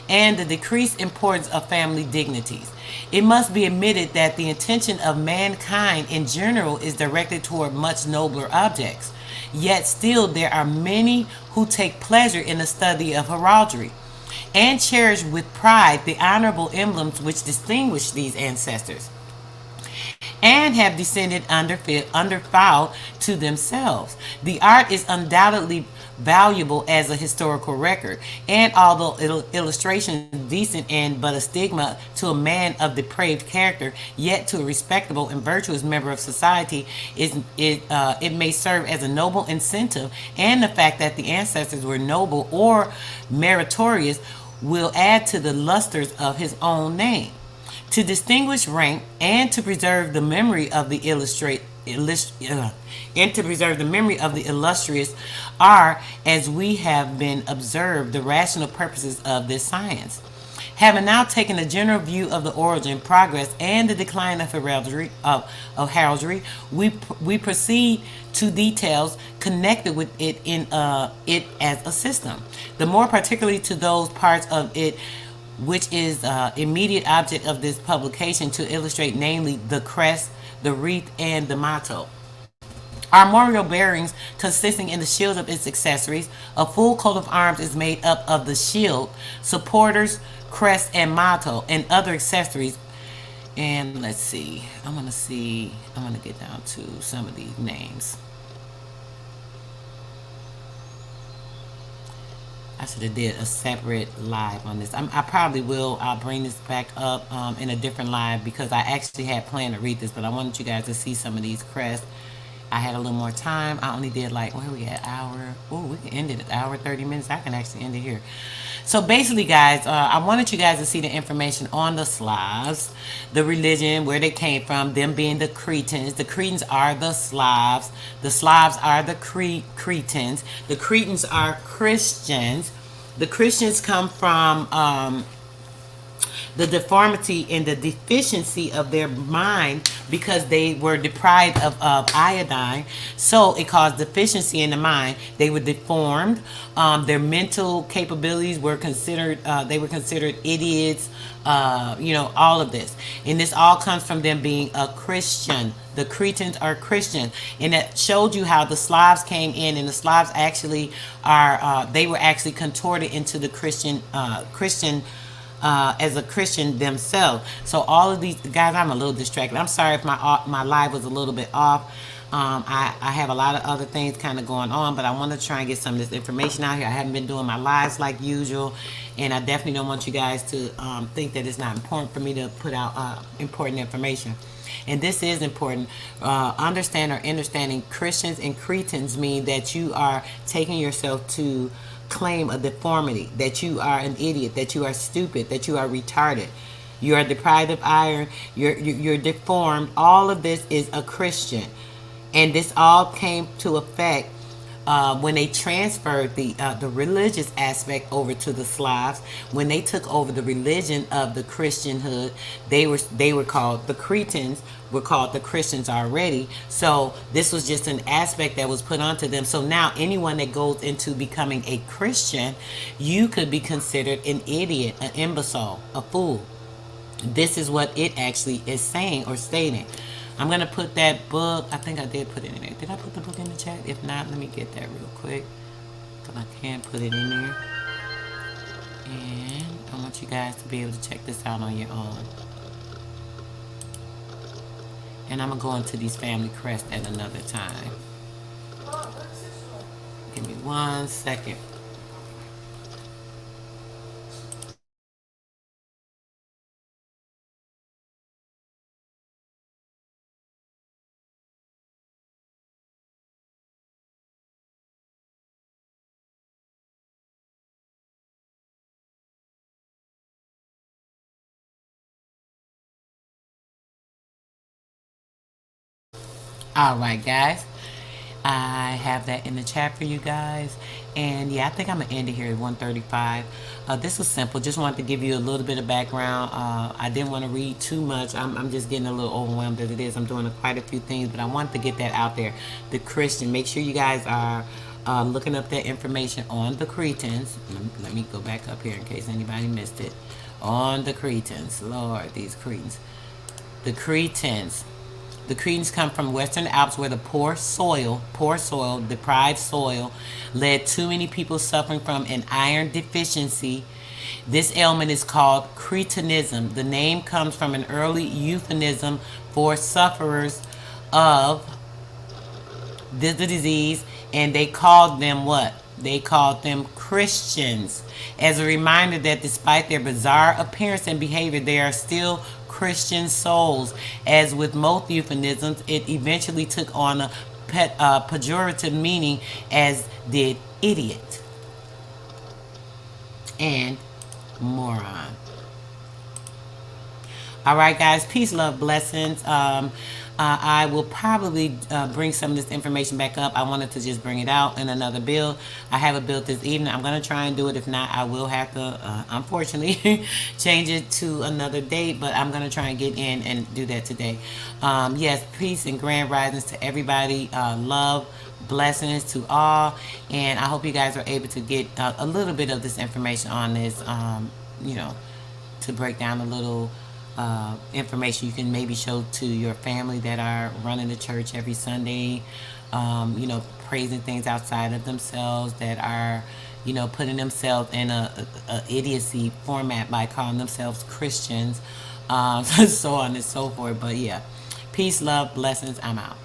Speaker 1: and the decreased importance of family dignities. It must be admitted that the intention of mankind in general is directed toward much nobler objects. Yet still there are many who take pleasure in the study of heraldry, and cherish with pride the honorable emblems which distinguish these ancestors, and have descended under foul to themselves. The art is undoubtedly valuable as a historical record, and although illustration is decent and but a stigma to a man of depraved character, yet to a respectable and virtuous member of society it may serve as a noble incentive, and the fact that the ancestors were noble or meritorious will add to the lustres of his own name. To distinguish rank and to preserve the memory of the illustrious are, as we have been observed, the rational purposes of this science. Having now taken a general view of the origin, progress, and the decline of heraldry, we proceed to details connected with it in it as a system. The more particularly to those parts of it which is immediate object of this publication, to illustrate, namely, the crest, the wreath, and the motto. Armorial bearings consisting in the shield of its accessories. A full coat of arms is made up of the shield, supporters, crest, and motto, and other accessories. And let's see. I'm gonna get down to some of these names. I should have did a separate live on this. I probably will. I'll bring this back up in a different live, because I actually had planned to read this, but I wanted you guys to see some of these crests. I had a little more time. I only did like, where we at? Hour. Oh, we can end it at hour 30 minutes. I can actually end it here. So basically, guys, I wanted you guys to see the information on the Slavs, the religion, where they came from, them being the Cretans. The Cretans are the Slavs. The Slavs are the Cretans. The Cretans are Christians. The Christians come from the deformity and the deficiency of their mind, because they were deprived of iodine, so it caused deficiency in the mind. They were deformed. Their mental capabilities were considered, they were considered idiots, all of this. And this all comes from them being a Christian. The Cretans are Christian, and that showed you how the Slavs came in, and the Slavs actually are, they were actually contorted into the Christian, as a Christian themselves. So all of these guys, I'm a little distracted. I'm sorry if my live was a little bit off. I have a lot of other things kind of going on, but I want to try and get some of this information out here. I haven't been doing my lives like usual, and I definitely don't want you guys to think that it's not important for me to put out important information. And this is important. Understand or understanding Christians and cretins mean that you are taking yourself to claim a deformity, that you are an idiot, that you are stupid, that you are retarded. You are deprived of iron. You're deformed. All of this is a Christian. And this all came to effect when they transferred the religious aspect over to the Slavs. When they took over the religion of the Christianhood, they were called the Cretans, were called the Christians already. So this was just an aspect that was put onto them. So now anyone that goes into becoming a Christian, you could be considered an idiot, an imbecile, a fool. This is what it actually is saying or stating. I'm going to put that book. I think I did put it in there. Did I put the book in the chat? If not, let me get that real quick, because I can put it in there. And I want you guys to be able to check this out on your own. And I'm going to go into these family crests at another time. Give me 1 second. All right, guys. I have that in the chat for you guys. And yeah, I think I'm going to end it here at 1:35. This was simple. Just wanted to give you a little bit of background. I didn't want to read too much. I'm just getting a little overwhelmed as it is. I'm doing quite a few things, but I wanted to get that out there. The Christian. Make sure you guys are looking up that information on the Cretans. Let me go back up here in case anybody missed it. On the Cretans. Lord, these Cretans. The Cretans. The Cretans come from Western Alps, where the poor soil, deprived soil, led too many people suffering from an iron deficiency. This ailment is called cretinism. The name comes from an early euphemism for sufferers of the disease, and they called them what? They called them Christians. As a reminder that despite their bizarre appearance and behavior, they are still Christian souls. As with most euphemisms, it eventually took on a pejorative meaning, as did idiot and moron. All right, guys. Peace, love, blessings. I will probably bring some of this information back up. I wanted to just bring it out in another build. I have a build this evening. I'm going to try and do it. If not, I will have to, unfortunately, change it to another date. But I'm going to try and get in and do that today. Yes, peace and grand risings to everybody. Love, blessings to all. And I hope you guys are able to get a little bit of this information on this, to break down a little information you can maybe show to your family that are running the church every Sunday, praising things outside of themselves, that are, putting themselves in a idiocy format by calling themselves Christians, so on and so forth. But yeah, peace, love, blessings. I'm out.